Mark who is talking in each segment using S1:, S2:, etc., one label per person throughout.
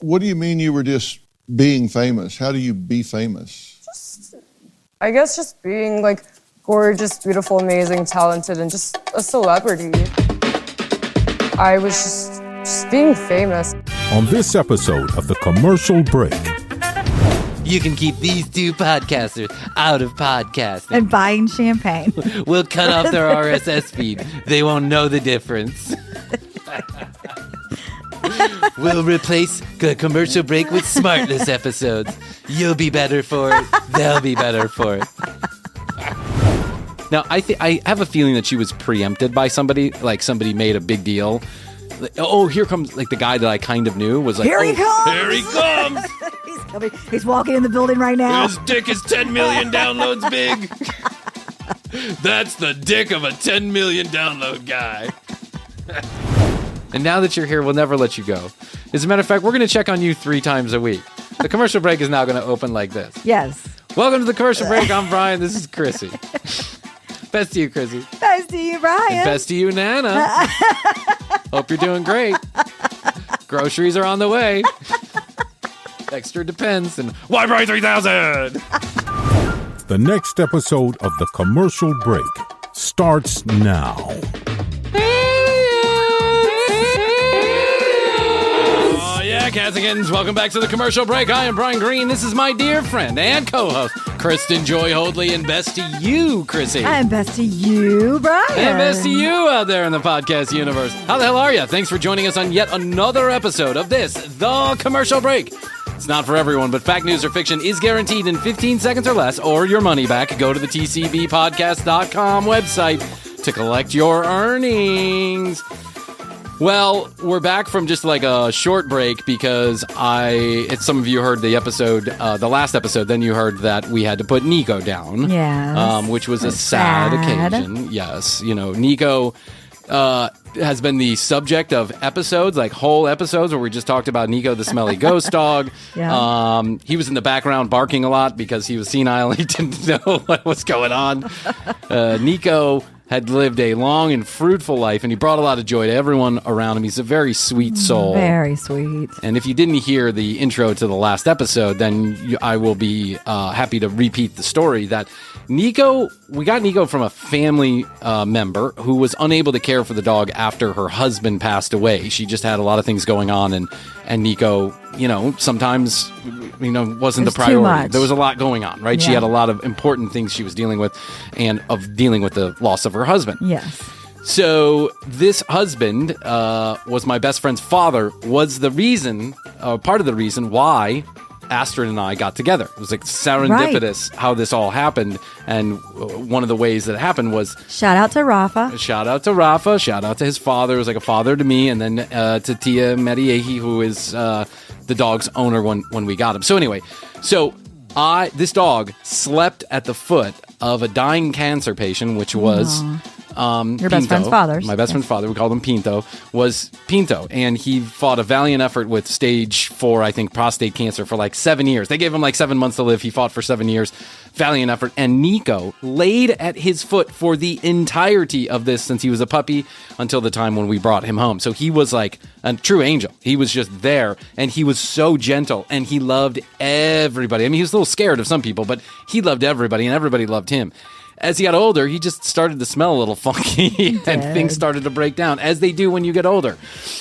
S1: What do you mean you were just being famous? How do you be famous?
S2: I guess just being like gorgeous, beautiful, amazing, talented, and just a celebrity. I was just being famous.
S3: On this episode of The Commercial Break.
S4: You can keep these two podcasters out of podcasting.
S5: And buying champagne.
S4: We'll cut off their RSS feed. They won't know the difference. We'll replace the commercial break with smartless episodes. You'll be better for it. They'll be better for it. Now, I have a feeling that she was preempted by somebody. Like somebody made a big deal. Like, oh, here comes, like, the guy that I kind of knew was like,
S5: Here he comes!
S4: Here he comes!
S5: He's coming. He's walking in the building right now.
S4: His dick is 10 million downloads big. That's the dick of a 10 million download guy. And now that you're here, we'll never let you go. As a matter of fact, we're going to check on you 3 times a week. The commercial break is now going to open like this.
S5: Yes.
S4: Welcome to the commercial break. I'm Bryan. This is Krissy. Best to you, Krissy.
S5: Best to you, Bryan.
S4: And best to you, Nana. Hope you're doing great. Groceries are on the way. Extra depends. And why Bryan 3000?
S3: The next episode of The Commercial Break starts now.
S4: Oh, yeah, cats and kittens. Welcome back to The Commercial Break. I am Bryan Green. This is my dear friend and co-host, Kristen Joy Hoadley, and best to you, Krissy.
S5: And best to you, Bryan.
S4: And best to you out there in the podcast universe. How the hell are you? Thanks for joining us on yet another episode of this, The Commercial Break. It's not for everyone, but fact, news, or fiction is guaranteed in 15 seconds or less, or your money back. Go to the tcbpodcast.com website to collect your earnings. Well, we're back from just like a short break because some of you heard the episode, the last episode, then you heard that we had to put Niko down.
S5: Yes.
S4: Which was a sad occasion. Yes. You know, Niko has been the subject of episodes, like whole episodes where we just talked about Niko, the smelly ghost dog.
S5: Yeah.
S4: He was in the background barking a lot because he was senile and he didn't know what was going on. Niko had lived a long and fruitful life, and he brought a lot of joy to everyone around him. He's a very sweet soul.
S5: Very sweet.
S4: And if you didn't hear the intro to the last episode, then I will be happy to repeat the story that we got Niko from a family member who was unable to care for the dog after her husband passed away. She just had a lot of things going on, and Niko, sometimes, wasn't the priority. There was a lot going on, right? Yeah. She had a lot of important things she was dealing with, and of dealing with the loss of her husband.
S5: Yes.
S4: So this husband was my best friend's father, was the reason, part of the reason why Astrid and I got together. It was like serendipitous how this all happened, and one of the ways that it happened was...
S5: Shout out to Rafa.
S4: Shout out to Rafa. Shout out to his father. It was like a father to me, and then to Tia Mediehi, who is the dog's owner when we got him. So anyway, this dog slept at the foot of a dying cancer patient, which was...
S5: Your best friend's father.
S4: My best friend's father, we called him Pinto, was Pinto. And he fought a valiant effort with stage 4, I think, prostate cancer for like 7 years. They gave him like 7 months to live. He fought for 7 years. Valiant effort. And Niko laid at his foot for the entirety of this since he was a puppy until the time when we brought him home. So he was like a true angel. He was just there. And he was so gentle. And he loved everybody. I mean, he was a little scared of some people, but he loved everybody and everybody loved him. As he got older, he just started to smell a little funky and things started to break down, as they do when you get older.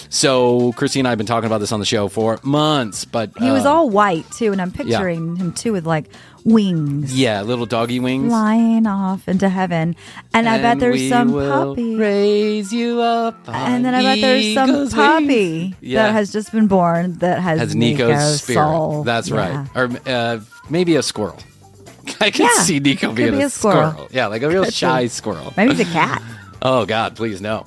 S4: So Christy and I have been talking about this on the show for months. But
S5: he was all white, too, and I'm picturing him, too, with, like, wings.
S4: Yeah, little doggy wings.
S5: Flying off into heaven. And I bet there's some puppy.
S4: Raise you up.
S5: And then I bet there's some puppy that has just been born that has
S4: Niko's spirit.
S5: Soul.
S4: That's right. Or maybe a squirrel. I could see Niko being a squirrel. Yeah, like a real shy squirrel.
S5: Maybe it's a cat.
S4: Oh, God, please, no.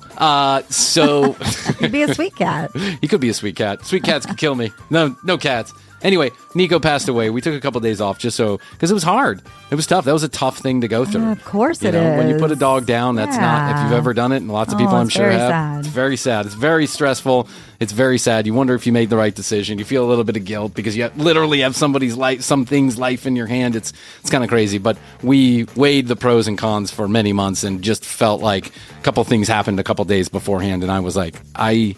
S4: So
S5: he'd be a sweet cat.
S4: He could be a sweet cat. Sweet cats could kill me. No cats. Anyway, Niko passed away. We took a couple days off because it was hard. It was tough. That was a tough thing to go through.
S5: Of course it is.
S4: When you put a dog down, that's not, if you've ever done it, and lots of people I'm sure have. Sad. It's very sad. It's very stressful. It's very sad. You wonder if you made the right decision. You feel a little bit of guilt because you literally have somebody's life, something's life in your hand. It's kind of crazy. But we weighed the pros and cons for many months and just felt like a couple things happened a couple days beforehand. And I was like, I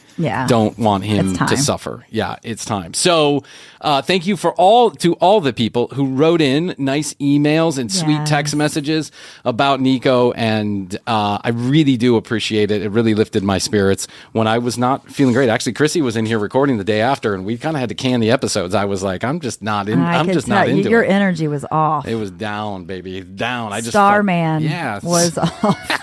S4: don't want him to suffer. Yeah, it's time. So thank you to all the people who wrote in nice emails and sweet text messages about Niko. And I really do appreciate it. It really lifted my spirits when I was not feeling great. Actually, Chrissy was in here recording the day after, and we kind of had to can the episodes. I was like, I'm just not into it.
S5: Your energy was off.
S4: It was down, baby, down. I just
S5: Starman was off.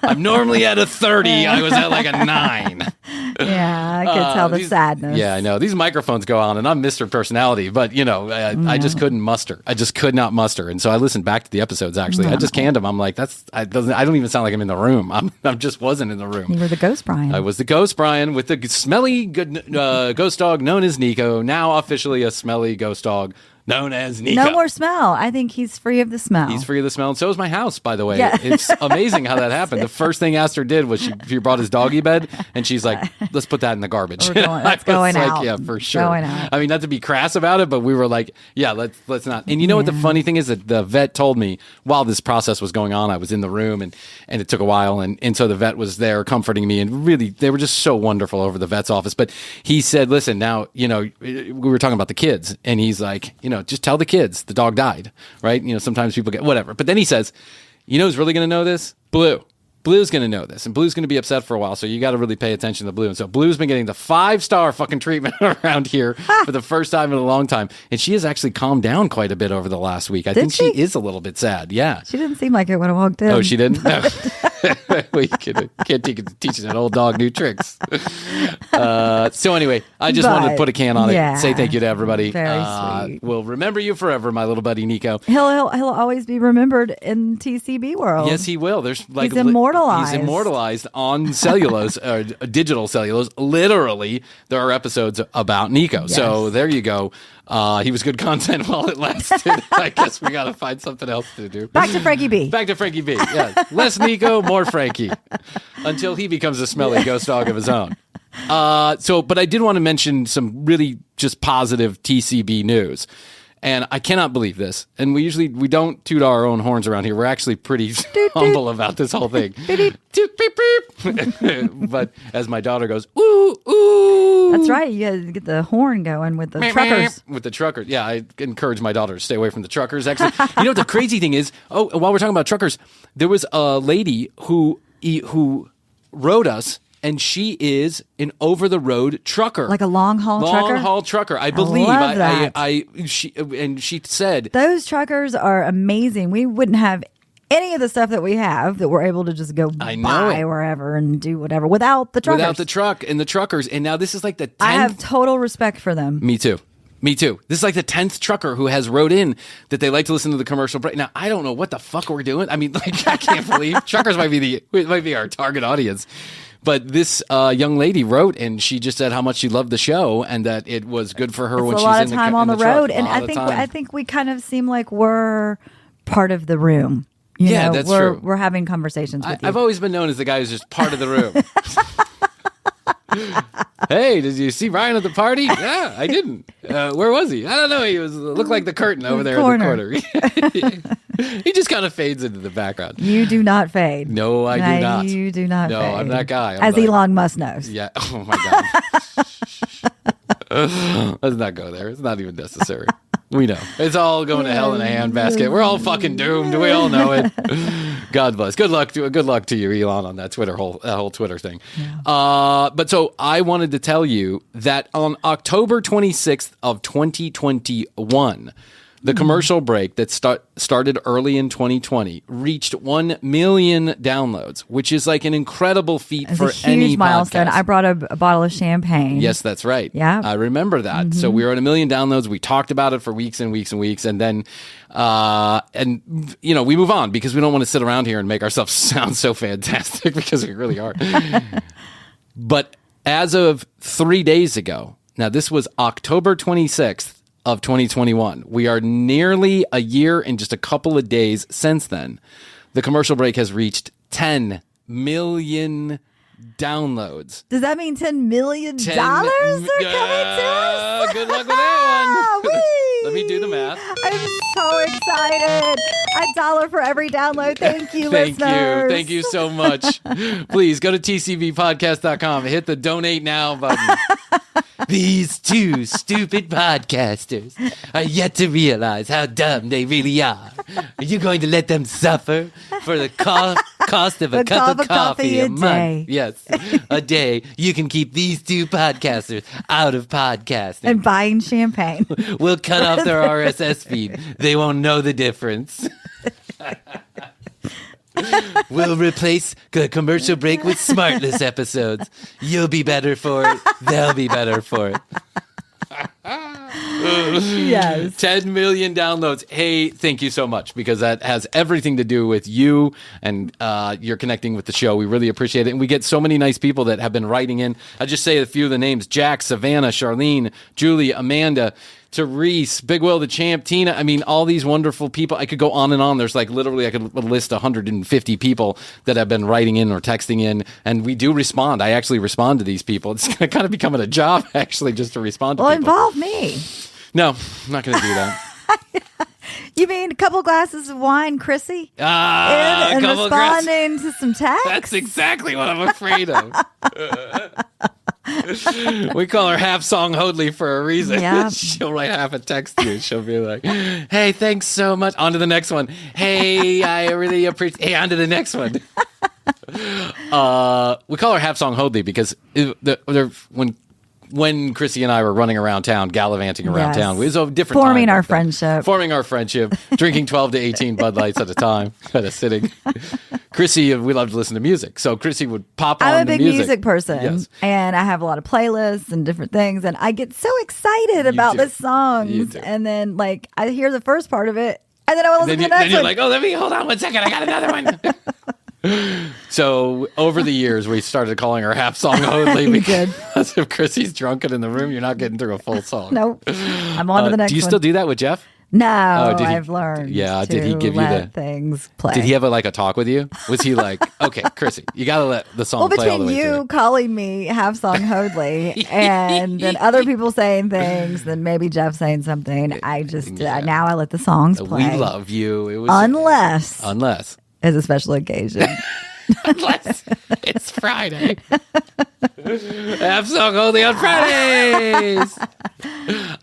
S4: I'm normally at a 30. I was at like a 9.
S5: Yeah, I could tell the sadness.
S4: Yeah, I know. These microphones go on, and I'm Mr. Personality, but, I just couldn't muster. I just could not muster. And so I listened back to the episodes, actually. I just canned them. I'm like, I don't even sound like I'm in the room. I just wasn't in the room.
S5: You were the Ghost Bryan.
S4: I was the Ghost Bryan with the smelly ghost dog known as Niko, now officially a smelly ghost dog known as Niko.
S5: No more smell. I think he's free of the smell.
S4: He's free of the smell, and so is my house, by the way.
S5: Yeah.
S4: It's amazing how that happened. The first thing Aster did was she brought his doggy bed, and she's like, let's put that in the garbage.
S5: That's going out.
S4: Yeah, for sure.
S5: Going out.
S4: I mean, not to be crass about it, but we were like, yeah, let's not. And you know what the funny thing is? That the vet told me while this process was going on, I was in the room, and it took a while, and so the vet was there comforting me, and really, they were just so wonderful over the vet's office. But he said, listen, now, we were talking about the kids, and he's like, just tell the kids the dog died, right? Sometimes people get whatever. But then he says, who's really going to know this? Blue. Blue's going to know this, and Blue's going to be upset for a while, so you got to really pay attention to Blue. And so Blue's been getting the 5-star fucking treatment around here for the first time in a long time, and she has actually calmed down quite a bit over the last week. I think she is a little bit sad. Yeah.
S5: She didn't seem like it when I walked in.
S4: Oh, she didn't? No. We can't teach an old dog new tricks. So anyway, I just wanted to put a can on it. Say thank you to everybody.
S5: Very sweet.
S4: We'll remember you forever, my little buddy Niko.
S5: He'll always be remembered in TCB world.
S4: Yes, he will. There's like
S5: he's immortalized.
S4: He's immortalized on cellulose, digital cellulose. Literally, there are episodes about Niko.
S5: Yes.
S4: So there you go. He was good content while it lasted. I guess we got to find something else to do.
S5: Back to Frankie B.
S4: Yeah. Less Niko, more Frankie. Until he becomes a smelly ghost dog of his own. But I did want to mention some really just positive TCB news. And I cannot believe this. And we don't toot our own horns around here. We're actually pretty humble about this whole thing. Beep, beep. But as my daughter goes, ooh, ooh.
S5: That's right. You got to get the horn going with the truckers.
S4: With the truckers. Yeah, I encourage my daughter to stay away from the truckers. Actually, what the crazy thing is? Oh, while we're talking about truckers, there was a lady who wrote us. And she is an over-the-road trucker,
S5: like a long-haul trucker.
S4: Long-haul trucker, I believe.
S5: I love that.
S4: She said
S5: those truckers are amazing. We wouldn't have any of the stuff that we have that we're able to just go buy wherever and do whatever without the truckers.
S4: Without the truck and the truckers. And now this is like the 10th.
S5: I have total respect for them.
S4: Me too. This is like the 10th trucker who has wrote in that they like to listen to the commercial break. Now, I don't know what the fuck we're doing. I mean, like, I can't believe truckers might be our target audience. But this young lady wrote, and she just said how much she loved the show and that it was good for her when she's in the
S5: a lot of time on the road. And
S4: I
S5: think we kind of seem like we're part of the room.
S4: That's true.
S5: We're having conversations with you.
S4: I've always been known as the guy who's just part of the room. Hey, did you see Ryan at the party? Yeah, I didn't. Where was he? I don't know. He looked like the curtain over there in the corner. He just kind of fades into the background.
S5: You do not fade.
S4: No, I do not.
S5: You do not
S4: fade.
S5: No,
S4: I'm that guy.
S5: As Elon Musk knows.
S4: Yeah. Oh, my God. Let's not go there. It's not even necessary. We know. It's all going to hell in a handbasket. We're all fucking doomed. We all know it. God bless. Good luck to you, Elon, on that whole Twitter thing. Yeah. But so I wanted to tell you that on October 26th of 2021, the commercial break that started early in 2020 reached 1 million downloads, which is like an incredible feat for any
S5: huge milestone.
S4: podcast.
S5: I brought a bottle of champagne.
S4: Yes, that's right.
S5: Yeah,
S4: I remember that. Mm-hmm. So we were at 1 million downloads. We talked about it for weeks and weeks and weeks, and then, we move on because we don't want to sit around here and make ourselves sound so fantastic because we really are. But as of 3 days ago, now this was October 26th. Of 2021. We are nearly a year and just a couple of days since then. The commercial break has reached 10 million downloads.
S5: Does that mean $10 million are coming to us?
S4: Good luck with that one. Let me do the math.
S5: I'm so excited. $1 for every download. Thank you, listeners.
S4: Thank you so much. Please go to tcbpodcast.com and hit the donate now button. These two stupid podcasters are yet to realize how dumb they really are. Are you going to let them suffer for the cost of a cup of coffee a month? Yes, a day. You can keep these two podcasters out of podcasting.
S5: And buying champagne.
S4: We'll cut off their RSS feed. They won't know the difference. We'll replace the commercial break with Smartless episodes. You'll be better for it. They'll be better for it.
S5: Yes.
S4: 10 million downloads. Hey, thank you so much, because that has everything to do with you and you're connecting with the show. We really appreciate it. And we get so many nice people that have been writing in. I'll just say a few of the names: Jack, Savannah, Charlene, Julie, Amanda, Therese, Big Will, the Champ, Tina. I mean, all these wonderful people. I could go on and on. There's like literally, I could list 150 people that have been writing in or texting in, and we do respond. I actually respond to these people. It's kind of becoming a job, actually, just to respond to people.
S5: Involve me.
S4: No, I'm not going to do that.
S5: You mean a couple glasses of wine, Krissy?
S4: And
S5: responding to some texts?
S4: That's exactly what I'm afraid of. We call her Half Song Hoadley for a reason.
S5: Yep.
S4: She'll write half a text to you. She'll be like, hey, thanks so much. On to the next one. Hey, I really appreciate. Hey, on to the next one. We call her Half Song Hoadley because when Christy and I were running around town, gallivanting around town, it was a different
S5: Forming
S4: time.
S5: Forming our friendship,
S4: drinking 12 to 18 Bud Lights at a time, kind of sitting. Chrissy, we love to listen to music, so Chrissy would pop on
S5: I'm a
S4: the
S5: big music person,
S4: yes.
S5: And I have a lot of playlists and different things, and I get so excited about the songs, and then like I hear the first part of it, and then I will listen to the next one.
S4: Then you're like, oh, let me hold on one second, I got another one. So over the years, we started calling her Half Song Hoadley because if Chrissy's drunken in the room, you're not getting through a full song.
S5: Nope. I'm on to the next one.
S4: Do you still do that with Jeff?
S5: No, I've learned.
S4: Yeah, did he give you the
S5: things play?
S4: Did he have a talk with you? Was he like, okay, Chrissy, you got to let the song play all the way through?
S5: Between you calling me Half Song Hoadley and then other people saying things, then maybe Jeff saying something, I just now I let the songs play.
S4: We love you. It was
S5: unless it's a special occasion.
S4: Unless it's Friday. Half Song Hoadley on Fridays.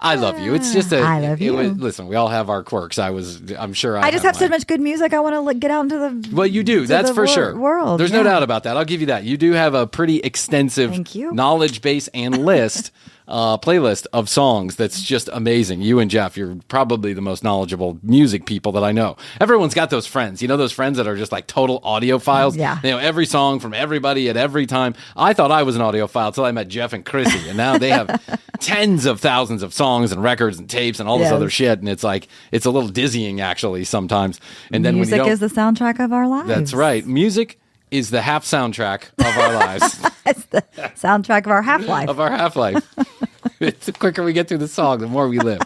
S4: I love you. It's just
S5: I love you.
S4: Listen, we all have our quirks. I'm sure
S5: I just have so much good music. I want to get out into the
S4: well, you do. That's for sure.
S5: World.
S4: There's no doubt about that. I'll give you that. You do have a pretty extensive knowledge base and list. Playlist of songs that's just amazing. You and Jeff, you're probably the most knowledgeable music people that I know. Everyone's got those friends. You know those friends that are just like total audiophiles?
S5: Yeah.
S4: They know every song from everybody at every time. I thought I was an audiophile until I met Jeff and Christy, and now they have tens of thousands of songs and records and tapes and all this other shit, and it's like, it's a little dizzying actually sometimes. And then
S5: music is the soundtrack of our lives.
S4: That's right. Music is the half soundtrack of our lives.
S5: It's the soundtrack of our half-life.
S4: Of our half-life. The quicker we get through the song, the more we live.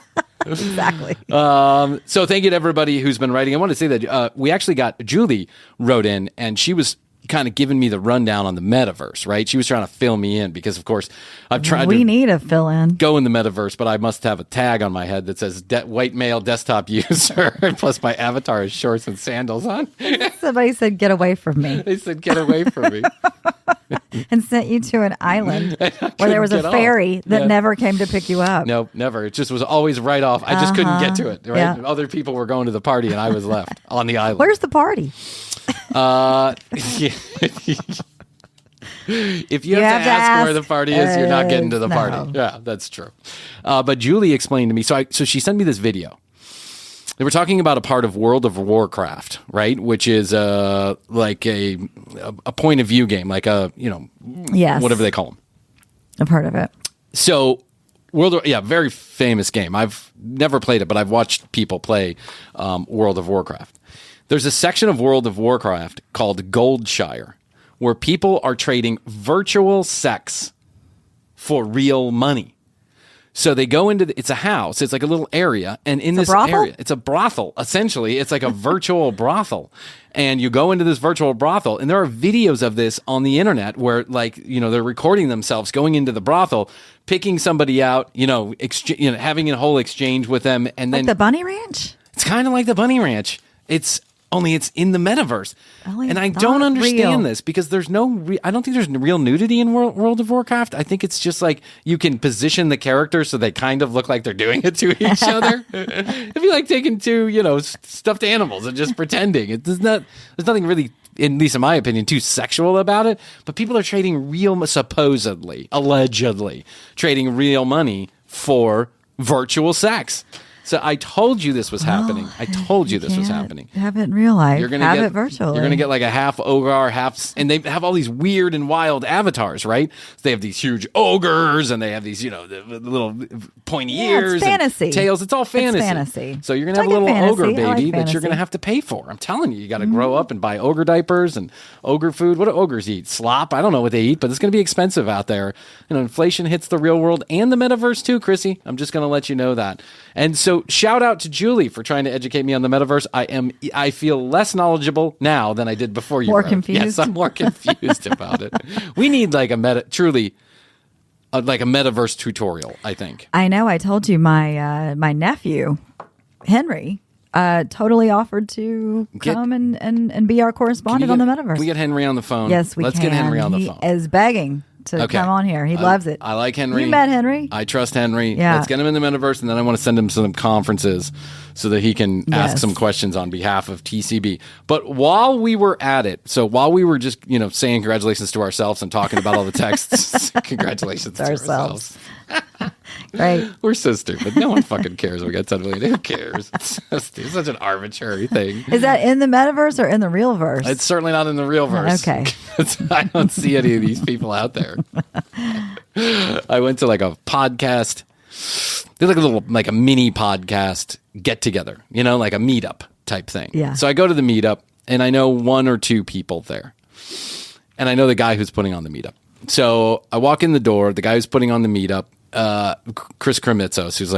S5: Exactly.
S4: So thank you to everybody who's been writing. I want to say that we actually got Julie wrote in, and she was kind of giving me the rundown on the metaverse, right? She was trying to fill me in because, of course, I've tried
S5: We need a fill in.
S4: Go in the metaverse, but I must have a tag on my head that says white male desktop user, plus my avatar has shorts and sandals on.
S5: Somebody said, get away from me.
S4: They said, get away from me.
S5: And sent you to an island where there was a ferry that never came to pick you up.
S4: Nope, never. It just was always right off. I just couldn't get to it, right?
S5: Yeah.
S4: Other people were going to the party and I was left on the island.
S5: Where's the party?
S4: If you have to ask where the party is, you're not getting to the party. Yeah, that's true. But Julie explained to me, so she sent me this video. They were talking about a part of World of Warcraft, right? Which is like a point of view game, like whatever they call them.
S5: I've heard of it.
S4: So very famous game. I've never played it, but I've watched people play World of Warcraft. There's a section of World of Warcraft called Goldshire, where people are trading virtual sex for real money. So they go into it's a house. It's like a little area, and in this area, it's a brothel. Essentially, it's like a virtual brothel, and you go into this virtual brothel, and there are videos of this on the internet where, like, they're recording themselves going into the brothel, picking somebody out, having a whole exchange with them, and then
S5: the Bunny Ranch.
S4: It's kind of like the Bunny Ranch. It's in the metaverse. And I don't understand this because there's I don't think there's real nudity in World of Warcraft. I think it's just like you can position the characters so they kind of look like they're doing it to each other. It'd be like taking two, stuffed animals and just pretending. There's nothing really, at least in my opinion, too sexual about it. But people are trading allegedly trading real money for virtual sex. So I told you this was happening. I told you this was happening.
S5: Have it in real life.
S4: You're gonna
S5: have
S4: get
S5: it virtually.
S4: You're going to get like a half ogre, and they have all these weird and wild avatars, right? So they have these huge ogres, and they have these, the little pointy ears,
S5: it's fantasy.
S4: And tails. It's all fantasy.
S5: It's fantasy.
S4: So you're going to have a little ogre baby that you're going to have to pay for. I'm telling you, you got to grow up and buy ogre diapers and ogre food. What do ogres eat? Slop? I don't know what they eat, but it's going to be expensive out there. Inflation hits the real world and the metaverse too, Krissy. I'm just going to let you know that. And so shout out to Julie for trying to educate me on the metaverse. I feel less knowledgeable now than I did before you
S5: More
S4: wrote.
S5: confused?
S4: Yes, I'm more confused about it. We need like a metaverse tutorial, I think.
S5: I know. I told you my nephew, Henry, totally offered to come and be our correspondent on the metaverse.
S4: Can we get Henry on the phone?
S5: Yes, we
S4: Let's
S5: can.
S4: get Henry on the phone.
S5: He is begging to come on here. He loves it.
S4: I like Henry.
S5: You met Henry.
S4: I trust Henry.
S5: Yeah.
S4: Let's get him in the metaverse, and then I want to send him to some conferences so that he can ask some questions on behalf of TCB. But while we were at it, so while we were just saying congratulations to ourselves and talking about all the texts, congratulations to ourselves.
S5: Right.
S4: We're so stupid. No one fucking cares. We got 10 million. Who cares? It's such an arbitrary thing.
S5: Is that in the metaverse or in the real verse?
S4: It's certainly not in the real verse.
S5: Okay.
S4: I don't see any of these people out there. I went to like a podcast. There's like a little, like a mini podcast get together, like a meetup type thing.
S5: Yeah.
S4: So I go to the meetup and I know one or two people there. And I know the guy who's putting on the meetup. So I walk in the door, the guy who's putting on the meetup, Chris Kremitzos, who's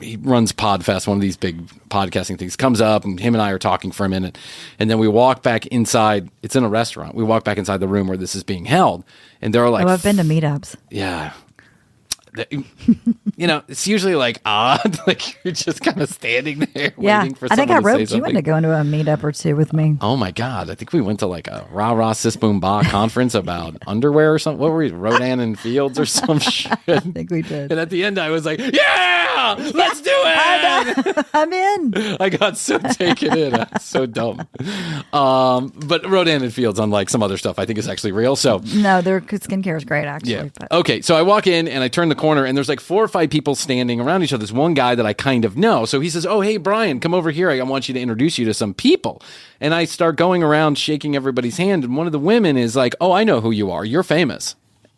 S4: he runs Podfest, one of these big podcasting things, comes up and him and I are talking for a minute. And then we walk back inside. It's in a restaurant. We walk back inside the room where this is being held. And there are like,
S5: I've been to meetups.
S4: Yeah. It's usually like odd, like you're just kind of standing there waiting for someone to say something.
S5: I think I roped you into going to a meetup or two with me.
S4: Oh my God. I think we went to like a Rah Rah Sis Boom Ba conference about underwear or something. What were we, Rodan and Fields or some shit?
S5: I think we did.
S4: And at the end I was like, yeah, let's do it.
S5: I'm in.
S4: I got so taken in. I was so dumb. But Rodan and Fields, unlike some other stuff, I think is actually real. So
S5: no, their skincare is great actually.
S4: Yeah.
S5: But.
S4: Okay. So I walk in and I turn the corner and there's like 4 or 5 people standing around each other. There's one guy that I kind of know. So he says, oh, hey, Bryan, come over here. I want you to introduce you to some people. And I start going around shaking everybody's hand. And one of the women is like, oh, I know who you are. You're famous.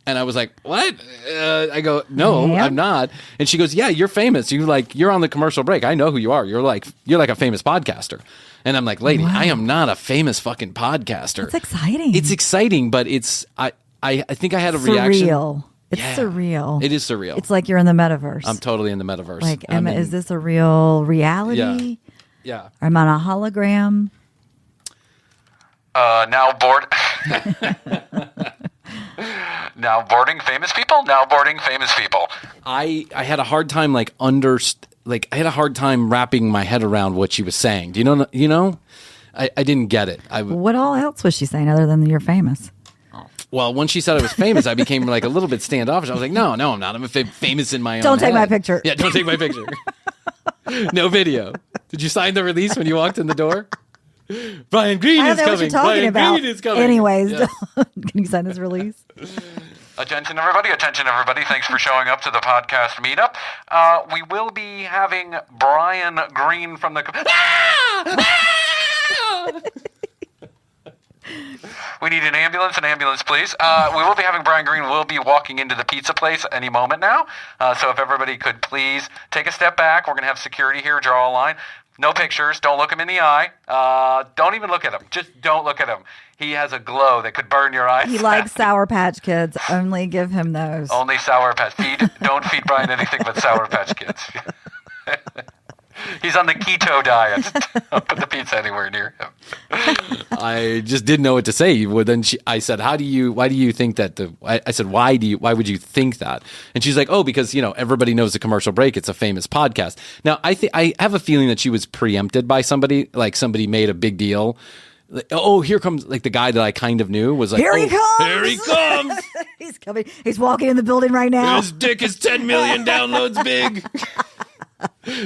S4: And I was like, what? I go, no, I'm not. And she goes, yeah, you're famous. You're on the commercial break. I know who you are. You're like a famous podcaster. And I'm like, lady, I am not a famous fucking podcaster.
S5: It's exciting.
S4: It's exciting, but I think I had a reaction.
S5: Surreal. It's surreal.
S4: It is surreal.
S5: It's like you're in the metaverse.
S4: I'm totally in the metaverse.
S5: Like, is this a real reality?
S4: Yeah.
S5: Or am I on a hologram?
S6: Now board. Now boarding famous people. Now boarding famous people.
S4: I had a hard time I had a hard time wrapping my head around what she was saying. Do you know? I didn't get it.
S5: What all else was she saying other than you're famous?
S4: Well, when she said I was famous, I became like a little bit standoffish. I was like, no, I'm not. I'm famous in my own
S5: Don't take
S4: head.
S5: my picture.
S4: Yeah, don't take my picture. No video. Did you sign the release when you walked in the door? Bryan Green is coming.
S5: I don't know what you're talking about.
S4: Green is coming.
S5: Anyways,
S4: Yeah.
S5: Can you sign this release?
S6: Attention, everybody. Attention, everybody. Thanks for showing up to the podcast meetup. We will be having Bryan Green from the... We need an ambulance, please. We will be having Brian Green will be walking into the pizza place any moment now. So if everybody could please take a step back. We're going to have security here, draw a line. No pictures. Don't look him in the eye. Don't even look at him. Just don't look at him. He has a glow that could burn your eyes.
S5: He likes Sour Patch Kids. Only give him those.
S6: Only Sour Patch. Don't feed Brian anything but Sour Patch Kids. He's on the keto diet. Don't put the pizza anywhere near him.
S4: I just didn't know what to say. Well, then I said, why do you think that I said, why would you think that? And she's like, oh, because, everybody knows the Commercial Break. It's a famous podcast. Now, I have a feeling that she was preempted by somebody, like somebody made a big deal. Like, oh, here comes, like, the guy that I kind of knew was like,
S5: Here he comes!
S4: Here he comes!
S5: He's coming. He's walking in the building right now.
S4: His dick is 10 million downloads big.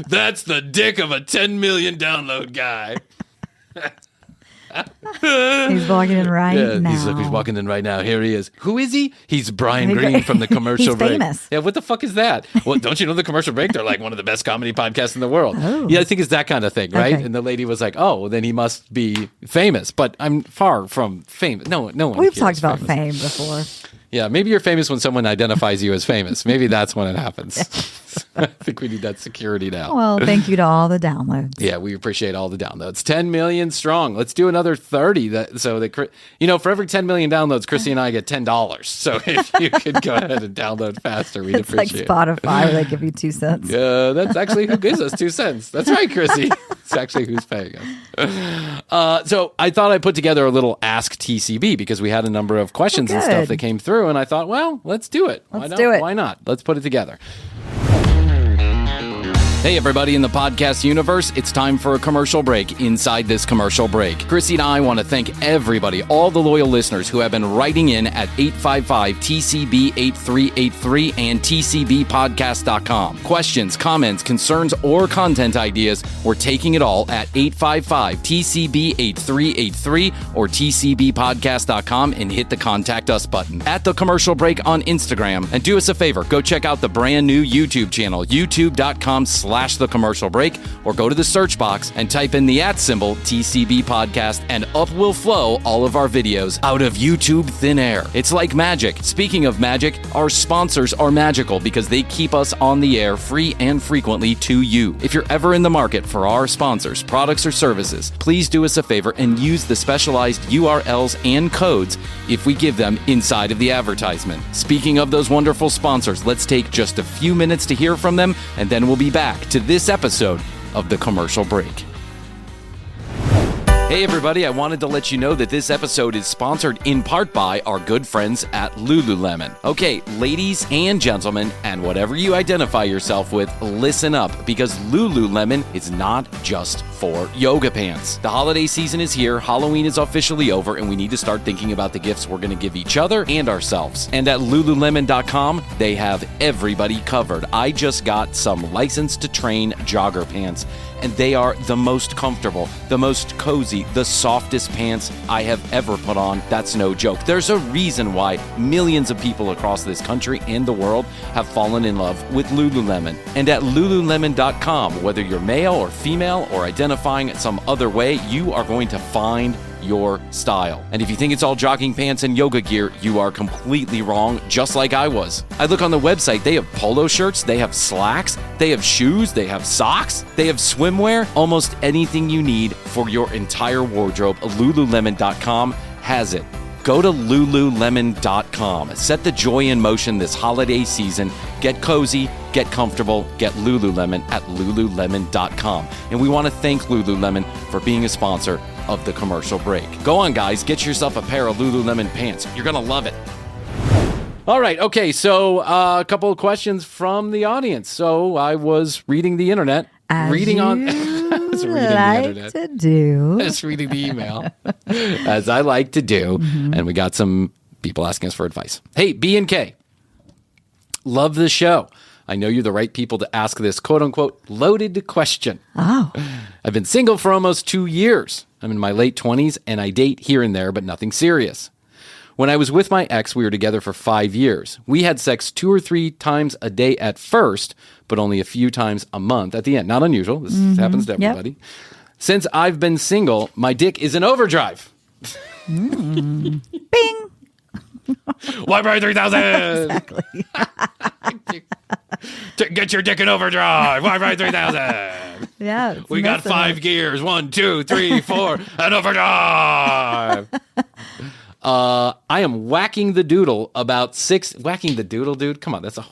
S4: That's the dick of a 10 million download guy.
S5: He's walking in right now.
S4: He's walking in right now. Here he is. Who is he? He's Brian Green from the Commercial Break.
S5: He's famous.
S4: Yeah, what the fuck is that? Well, don't you know the Commercial Break? They're like one of the best comedy podcasts in the world.
S5: Oh.
S4: Yeah, I think it's that kind of thing, right?
S5: Okay.
S4: And the lady was like, oh, well, then he must be famous. But I'm far from famous. No one.
S5: We've
S4: here
S5: talked
S4: is
S5: about
S4: famous.
S5: fame before.
S4: Yeah, maybe you're famous when someone identifies you as famous. Maybe that's when it happens. I think we need that security now.
S5: Well, thank you to all the downloads.
S4: Yeah, we appreciate all the downloads. 10 million strong. Let's do another 30. For every 10 million downloads, Christy and I get $10. So if you could go ahead and download faster, we'd
S5: It's like
S4: appreciate it.
S5: Spotify where they give you 2 cents.
S4: Yeah, that's actually who gives us 2 cents. That's right, Chrissy. It's actually who's paying us. So I thought I put together a little Ask TCB because we had a number of questions and stuff
S5: good.
S4: that came through, and I thought, well, let's do it.
S5: Let's do it.
S4: Why not? Let's put it together. Hey, everybody in the podcast universe, it's time for a commercial break inside this commercial break. Chrissy and I want to thank everybody, all the loyal listeners who have been writing in at 855-TCB-8383 and tcbpodcast.com. Questions, comments, concerns, or content ideas, we're taking it all at 855-TCB-8383 or tcbpodcast.com and hit the Contact Us button. At The Commercial Break on Instagram. And do us a favor, go check out the brand new YouTube channel, youtube.com/The Commercial Break, or go to the search box and type in the @ symbol TCB Podcast, and up will flow all of our videos out of YouTube thin air. It's like magic. Speaking of magic, our sponsors are magical because they keep us on the air free and frequently to you. If you're ever in the market for our sponsors, products, or services, please do us a favor and use the specialized URLs and codes if we give them inside of the advertisement. Speaking of those wonderful sponsors, let's take just a few minutes to hear from them, and then we'll be back to this episode of The Commercial Break. Hey everybody, I wanted to let you know that this episode is sponsored in part by our good friends at Lululemon. Okay, ladies and gentlemen, and whatever you identify yourself with, listen up, because Lululemon is not just for yoga pants. The holiday season is here, Halloween is officially over, and we need to start thinking about the gifts we're going to give each other and ourselves. And at Lululemon.com, they have everybody covered. I just got some Licensed to Train jogger pants, and they are the most comfortable, the most cozy, the softest pants I have ever put on. That's no joke. There's a reason why millions of people across this country and the world have fallen in love with Lululemon. And at Lululemon.com, whether you're male or female or identifying some other way, you are going to find your style. And if you think it's all jogging pants and yoga gear, you are completely wrong, just like I was. I look on the website, they have polo shirts, they have slacks, they have shoes, they have socks, they have swimwear, almost anything you need for your entire wardrobe. Lululemon.com has it. Go to Lululemon.com. Set the joy in motion this holiday season. Get cozy, get comfortable, get Lululemon at Lululemon.com. And we want to thank Lululemon for being a sponsor of The Commercial Break. Go on, guys. Get yourself a pair of Lululemon pants. You're going to love it. All right. Okay. So a couple of questions from the audience. So I was reading the internet.
S5: As
S4: reading
S5: you
S4: on. I was reading
S5: like
S4: the internet.
S5: to do.
S4: Just reading the email, as I like to do. And we got some people asking us for advice. Hey, B and K. Love the show. I know you're the right people to ask this quote-unquote loaded question.
S5: Oh.
S4: I've been single for almost 2 years. I'm in my late 20s, and I date here and there, but nothing serious. When I was with my ex, we were together for 5 years. We had sex 2 or 3 times a day at first, but only a few times a month at the end. Not unusual. This happens to everybody. Since I've been single, my dick is in overdrive.
S5: Bing.
S4: Why Brian 3000?
S5: Exactly.
S4: Get your dick in overdrive. Why Brian 3000?
S5: Yeah. it's
S4: We got
S5: messing
S4: 5
S5: up.
S4: gears. 1, 2, 3, 4, and overdrive. I am whacking the doodle about 6. Whacking the doodle, dude? Come on, that's a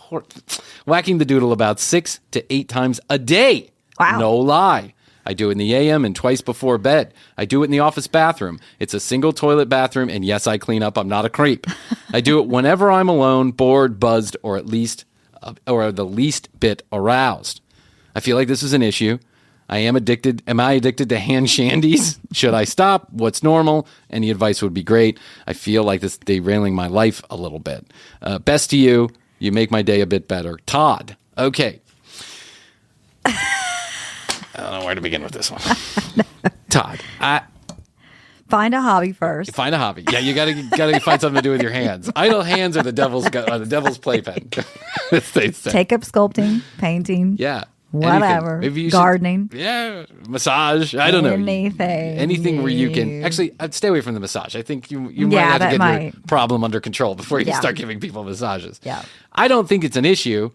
S4: whacking the doodle about 6 to 8 times a day.
S5: Wow.
S4: No lie. I do it in the AM and twice before bed. I do it in the office bathroom. It's a single toilet bathroom, and yes, I clean up. I'm not a creep. I do it whenever I'm alone, bored, buzzed, or at least, or the least bit aroused. I feel like this is an issue. I am addicted. Am I addicted to hand shandies? Should I stop? What's normal? Any advice would be great. I feel like this is derailing my life a little bit. Best to you. You make my day a bit better. Todd. Okay. I don't know where to begin with this one. Todd,
S5: Find a hobby first.
S4: find a hobby. Yeah, you gotta find something to do with your hands. Idle hands are the devil's playpen. They say.
S5: Take up sculpting, painting.
S4: Yeah.
S5: Whatever.
S4: Maybe you
S5: Gardening.
S4: Yeah. Massage. I don't know. Anything where you can actually I'd stay away from the massage. I think you might have to get your problem under control before you start giving people massages.
S5: Yeah.
S4: I don't think it's an issue.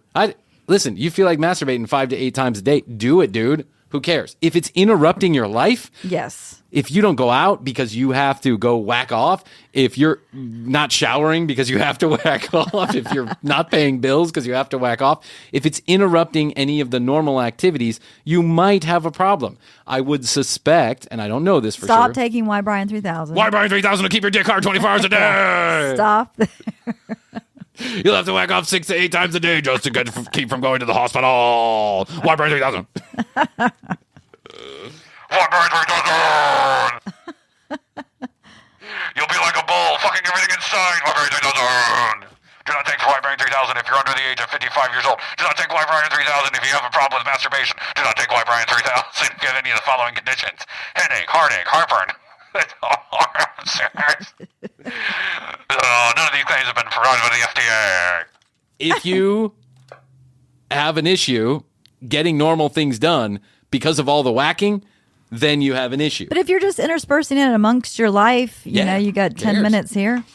S4: Listen, you feel like masturbating 5 to 8 times a day. Do it, dude. Who cares? If it's interrupting your life,
S5: Yes.
S4: if you don't go out because you have to go whack off, if you're not showering because you have to whack off, if you're not paying bills because you have to whack off, if it's interrupting any of the normal activities, you might have a problem. I would suspect, and I don't know this for sure.
S5: Stop taking Why Brian 3000.
S4: Why Brian 3000 to keep your dick hard 24 hours a day?
S5: Stop.
S4: You'll have to whack off 6 to 8 times a day just to keep from going to the hospital. Why Brian 3000?
S6: Why Brian 3000? You'll be like a bull, fucking everything inside. Why Brian 3000? Do not take Why Brian 3000 if you're under the age of 55 years old. Do not take Why Brian 3000 if you have a problem with masturbation. Do not take Why Brian 3000 if you have any of the following conditions: headache, heartache, heartburn. None of these claims have been provided by the FDA.
S4: If you have an issue getting normal things done because of all the whacking, then you have an issue.
S5: But if you're just interspersing it amongst your life, you know, you got 10 minutes here.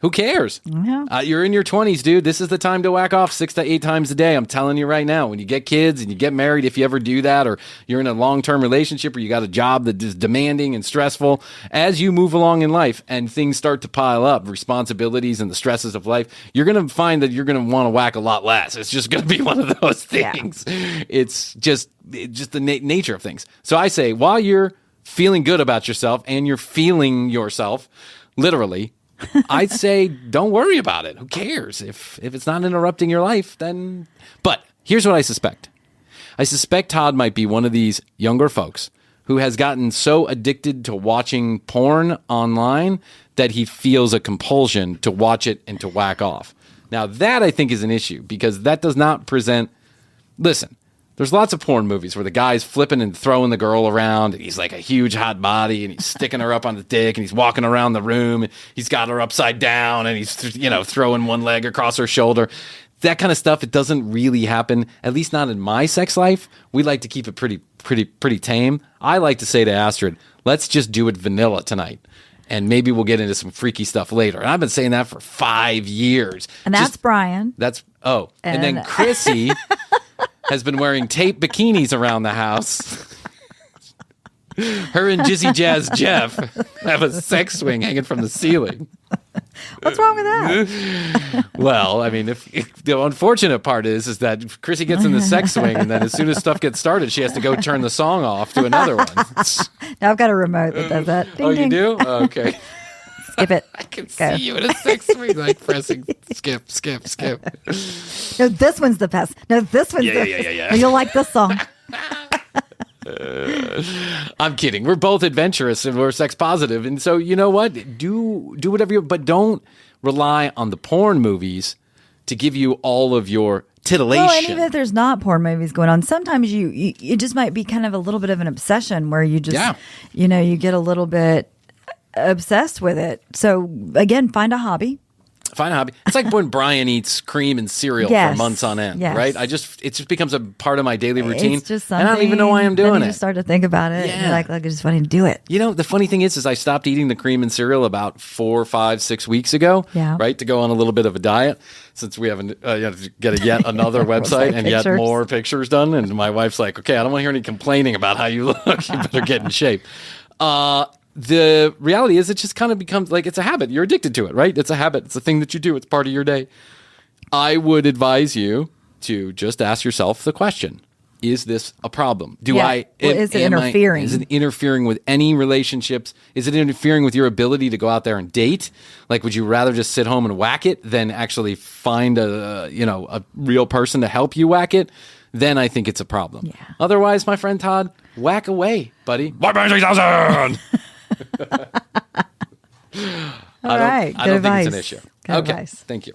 S4: Who cares?
S5: Yeah.
S4: You're in your 20s, dude. This is the time to whack off 6 to 8 times a day. I'm telling you right now. When you get kids and you get married, if you ever do that, or you're in a long-term relationship or you got a job that is demanding and stressful, as you move along in life and things start to pile up, responsibilities and the stresses of life, you're going to find that you're going to want to whack a lot less. It's just going to be one of those things. Yeah. It's just the nature of things. So I say, while you're feeling good about yourself and you're feeling yourself, literally, I'd say don't worry about it. Who cares? If it's not interrupting your life, then... But here's what I suspect. I suspect Todd might be one of these younger folks who has gotten so addicted to watching porn online that he feels a compulsion to watch it and to whack off. Now, that I think is an issue because that does not present... Listen, there's lots of porn movies where the guy's flipping and throwing the girl around, and he's like a huge hot body, and he's sticking her up on the dick, and he's walking around the room, and he's got her upside down, and he's throwing one leg across her shoulder. That kind of stuff, it doesn't really happen, at least not in my sex life. We like to keep it pretty tame. I like to say to Astrid, let's just do it vanilla tonight. And maybe we'll get into some freaky stuff later. And I've been saying that for 5 years.
S5: And that's Bryan.
S4: And then Krissy has been wearing tape bikinis around the house. Her and Jizzy Jazz Jeff have a sex swing hanging from the ceiling.
S5: What's wrong with that?
S4: Well, I mean, if the unfortunate part is that Krissy gets in the sex swing, and then as soon as stuff gets started, she has to go turn the song off to another one.
S5: Now I've got a remote that does that. Ding,
S4: oh,
S5: ding.
S4: You do? Oh, okay.
S5: Skip it.
S4: I can see you in a sex swing, like pressing skip.
S5: No, this one's the best. No, this one's
S4: Yeah.
S5: You'll like this song.
S4: I'm kidding. We're both adventurous and we're sex positive. And so, you know what? Do whatever but don't rely on the porn movies to give you all of your titillation.
S5: Well, and even if there's not porn movies going on, sometimes you it just might be kind of a little bit of an obsession where you just, you get a little bit obsessed with it. So again, find a hobby.
S4: Find a hobby. It's like when Brian eats cream and cereal for months on end, right? It just becomes a part of my daily routine.
S5: It's just
S4: and I don't even know why I'm doing it.
S5: You start to think about it.
S4: Yeah.
S5: You're like I just want to do it.
S4: You know, the funny thing is I stopped eating the cream and cereal about 4, 5, 6 weeks ago, right? To go on a little bit of a diet since we haven't get yet another website and yet more pictures done. And my wife's like, okay, I don't want to hear any complaining about how you look. You better get in shape. The reality is it just kind of becomes like it's a habit. You're addicted to it, right? It's a habit. It's a thing that you do. It's part of your day. I would advise you to just ask yourself the question, is this a problem?
S5: Is it interfering?
S4: Is it interfering with any relationships? Is it interfering with your ability to go out there and date? Like, would you rather just sit home and whack it than actually find a real person to help you whack it? Then I think it's a problem.
S5: Yeah.
S4: Otherwise, my friend Todd, whack away, buddy. Whack by 3,000!
S5: All right.
S4: I don't think it's an issue.
S5: Good
S4: okay.
S5: advice.
S4: Thank you.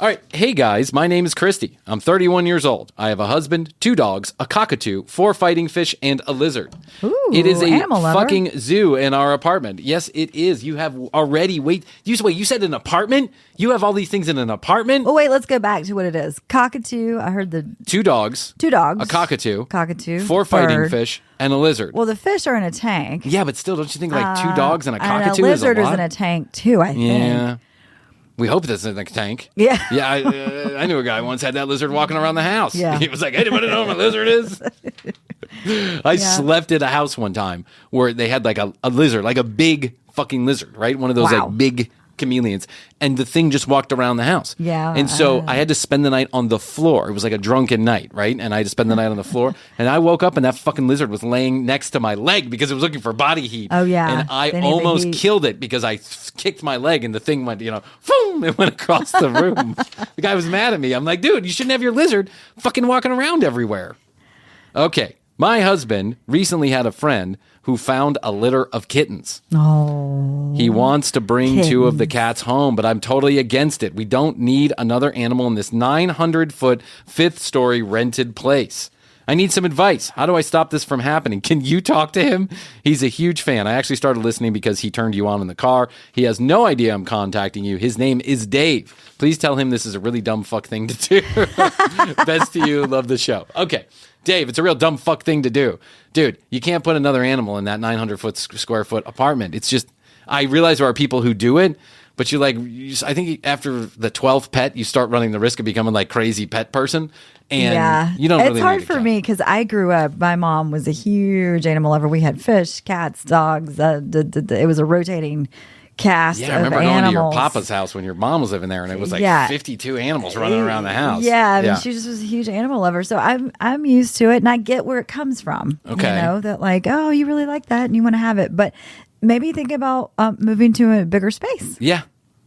S4: All right. Hey, guys. My name is Christy. I'm 31 years old. I have a husband, 2 dogs, a cockatoo, 4 fighting fish, and a lizard.
S5: Ooh,
S4: it is a
S5: animal lover.
S4: fucking zoo in our apartment. Yes, it is. You have already... You said an apartment? You have all these things in an apartment?
S5: Oh, wait. Let's go back to what it is. Cockatoo. I heard the...
S4: 2 dogs.
S5: 2 dogs.
S4: A cockatoo. 4 fighting
S5: bird.
S4: fish, and a lizard.
S5: Well, the fish are in a tank.
S4: Yeah, but still, don't you think like 2 dogs and a cockatoo
S5: and a lizard
S4: is a lot?
S5: in a tank, too, I think.
S4: Yeah. We hope this isn't a tank.
S5: Yeah.
S4: Yeah, I knew a guy once had that lizard walking around the house.
S5: Yeah.
S4: He was like, hey, anybody know what a lizard is? I slept at a house one time where they had like a lizard, like a big fucking lizard, right? One of those like big chameleons. And the thing just walked around the house.
S5: Yeah.
S4: And so I had to spend the night on the floor. It was like a drunken night, right? And I had to spend the night on the floor. And I woke up and that fucking lizard was laying next to my leg because it was looking for body heat.
S5: Oh, yeah.
S4: And I
S5: They need the
S4: almost
S5: heat.
S4: killed it because I kicked my leg and the thing went, boom, it went across the room. The guy was mad at me. I'm like, dude, you shouldn't have your lizard fucking walking around everywhere. Okay. My husband recently had a friend who found a litter of kittens.
S5: Oh.
S4: He wants to bring 2 of the cats home, but I'm totally against it. We don't need another animal in this 900-foot, 5th-story rented place. I need some advice. How do I stop this from happening? Can you talk to him? He's a huge fan. I actually started listening because he turned you on in the car. He has no idea I'm contacting you. His name is Dave. Please tell him this is a really dumb fuck thing to do. Best to you. Love the show. Okay. Dave, it's a real dumb fuck thing to do. Dude, you can't put another animal in that 900 square foot apartment. It's just, I realize there are people who do it, but I think after the 12th pet, you start running the risk of becoming like crazy pet person. And you don't really
S5: It's hard
S4: need a
S5: for
S4: cat.
S5: me because I grew up, my mom was a huge animal lover. We had fish, cats, dogs. It was a rotating cast
S4: Yeah, I
S5: of
S4: remember going to your
S5: animals.
S4: papa's house when your mom was living there, and it was like 52 animals running around the house.
S5: Yeah, I mean, she just was a huge animal lover. So I'm used to it, and I get where it comes from.
S4: Okay.
S5: You know, that like, oh, you really like that, and you want to have it. But maybe think about moving to a bigger space.
S4: Yeah.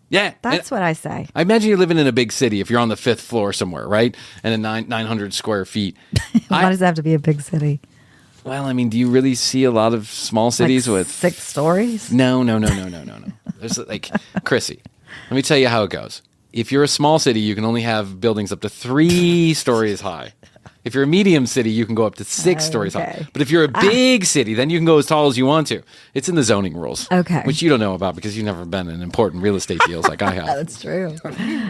S4: Yeah.
S5: That's what I say.
S4: I imagine you're living in a big city if you're on the 5th floor somewhere, right? And 900 square feet.
S5: Why does it have to be a big city?
S4: Well, I mean, do you really see a lot of small cities
S5: Like
S4: with
S5: 6 stories?
S4: No. There's like Krissy. Let me tell you how it goes. If you're a small city, you can only have buildings up to 3 stories high. If you're a medium city, you can go up to 6 stories high. But if you're a big city, then you can go as tall as you want to. It's in the zoning rules.
S5: Okay.
S4: Which you don't know about because you've never been in important real estate deals like I have.
S5: That's true.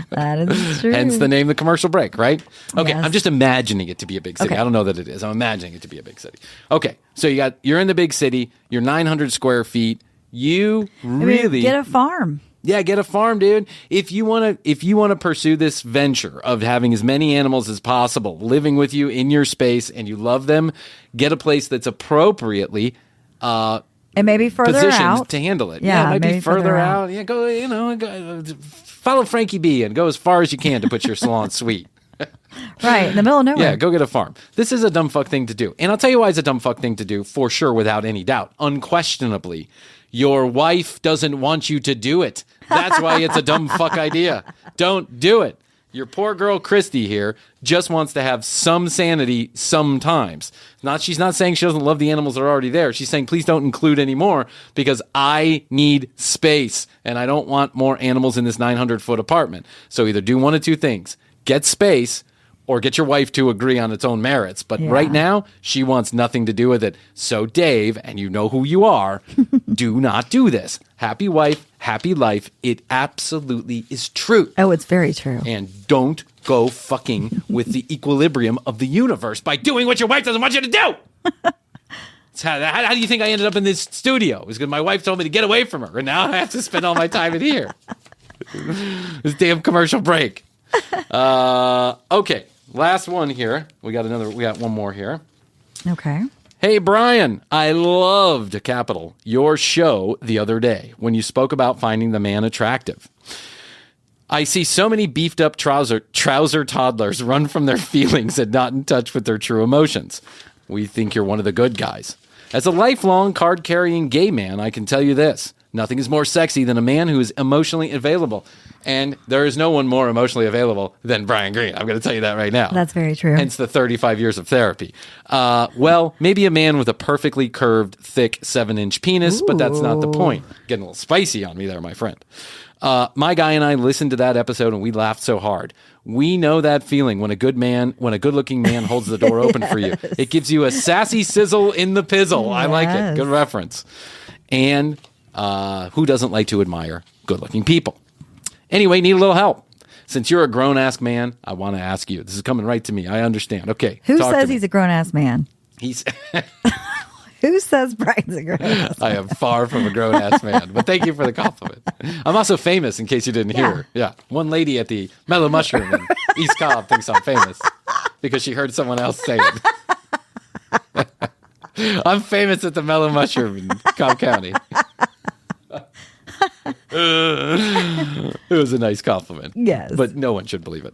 S5: That is true.
S4: Hence the name, The Commercial Break, right? Okay,
S5: Yes.
S4: I'm just imagining it to be a big city.
S5: Okay.
S4: I don't know that it is. I'm imagining it to be a big city. Okay, so you're in the big city. You're 900 square feet. You really
S5: get a farm.
S4: Yeah, get a farm, dude. If you want to pursue this venture of having as many animals as possible living with you in your space and you love them, get a place that's appropriately
S5: And maybe further
S4: positioned
S5: out
S4: to handle it.
S5: Yeah,
S4: it might be
S5: maybe
S4: further out. Yeah, go, follow Frankie B and go as far as you can to put your salon suite.
S5: Right, in the middle of nowhere.
S4: Yeah, go get a farm. This is a dumb fuck thing to do. And I'll tell you why it's a dumb fuck thing to do, for sure, without any doubt. Unquestionably, your wife doesn't want you to do it. That's why it's a dumb fuck idea. Don't do it. Your poor girl Christy here just wants to have some sanity sometimes. She's not saying she doesn't love the animals that are already there. She's saying, please don't include any more because I need space and I don't want more animals in this 900-foot apartment. So either do one of 2 things. Get space or get your wife to agree on its own merits. But right now, she wants nothing to do with it. So Dave, and you know who you are, do not do this. Happy wife, happy life. It absolutely is true.
S5: Oh, it's very true.
S4: And don't go fucking with the equilibrium of the universe by doing what your wife doesn't want you to do. How do you think I ended up in this studio? It was because my wife told me to get away from her, and now I have to spend all my time in here. This damn commercial break. Okay, last one here. We got one more here.
S5: Okay.
S4: Hey, Bryan, I loved your show the other day when you spoke about finding the man attractive. I see so many beefed up trouser toddlers run from their feelings and not in touch with their true emotions. We think you're one of the good guys. As a lifelong card-carrying gay man, I can tell you this. Nothing is more sexy than a man who is emotionally available. And there is no one more emotionally available than Bryan Green. I'm going to tell you that right now.
S5: That's very true.
S4: Hence the 35 years of therapy. Well, maybe a man with a perfectly curved, thick 7-inch penis, but that's not the point. Getting a little spicy on me there, my friend. My guy and I listened to that episode and we laughed so hard. We know that feeling when a good-looking man holds the door open for you. It gives you a sassy sizzle in the pizzle. I like it. Good reference. And who doesn't like to admire good-looking people? Anyway, need a little help. Since you're a grown-ass man, I want to ask you. This is coming right to me. I understand. Okay.
S5: Who says he's a grown-ass man?
S4: He's...
S5: Who says Bryan's a grown-ass man?
S4: I am far from a grown-ass man, but thank you for the compliment. I'm also famous, in case you didn't hear. Yeah. One lady at the Mellow Mushroom in East Cobb thinks I'm famous because she heard someone else say it. I'm famous at the Mellow Mushroom in Cobb County. It was a nice compliment.
S5: Yes.
S4: But no one should believe it.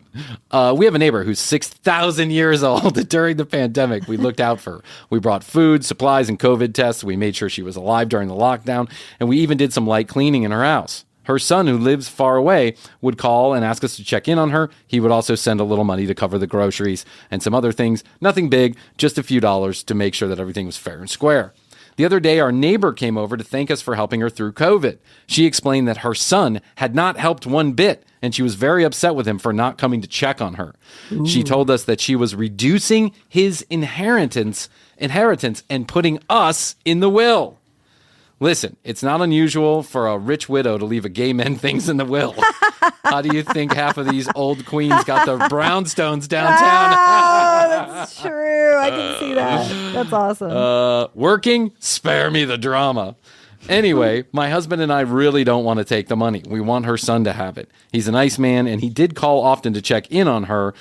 S4: We have a neighbor who's 6,000 years old. During the pandemic, we looked out for her. We brought food, supplies, and COVID tests. We made sure she was alive during the lockdown. And we even did some light cleaning in her house. Her son, who lives far away, would call and ask us to check in on her. He would also send a little money to cover the groceries and some other things. Nothing big, just a few dollars to make sure that everything was fair and square. The other day, our neighbor came over to thank us for helping her through COVID. She explained that her son had not helped one bit, and she was very upset with him for not coming to check on her. Ooh. She told us that she was reducing his inheritance and putting us in the will. Listen, it's not unusual for a rich widow to leave a gay man things in the will. How do you think half of these old queens got the brownstones downtown?
S5: Oh, that's true. I can see that. That's awesome.
S4: Working? Spare me the drama. Anyway, my husband and I really don't want to take the money. We want her son to have it. He's a nice man, and he did call often to check in on her,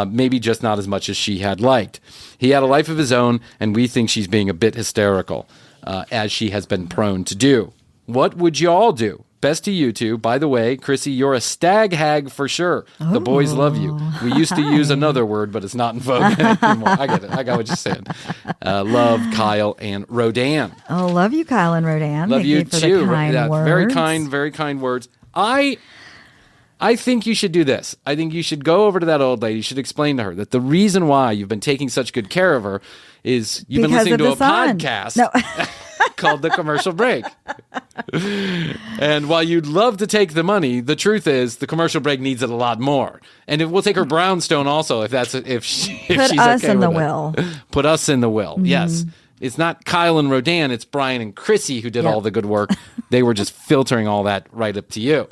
S4: maybe just not as much as she had liked. He had a life of his own, and we think she's being a bit hysterical. As she has been prone to do. What would you all do? Best to you two. By the way, Krissy, you're a stag hag for sure. Oh, the boys love you. We used to use another word, but it's not in vogue anymore. I get it. I got what you're saying. Love, Kyle, and Rodan.
S5: Oh, love you, Kyle and Rodan.
S4: Love
S5: Thank
S4: you
S5: for
S4: too.
S5: The kind words.
S4: Very kind words. I think you should do this. I think you should go over to that old lady. You should explain to her that the reason why you've been taking such good care of her is you've been listening to a podcast called The Commercial Break. And while you'd love to take the money, the truth is the commercial break needs it a lot more. And it will take her brownstone also if she's okay with it.
S5: Put us in the will.
S4: Put us in the will. Mm-hmm. Yes. It's not Kyle and Rodan, it's Bryan and Krissy who did all the good work. They were just filtering all that right up to you.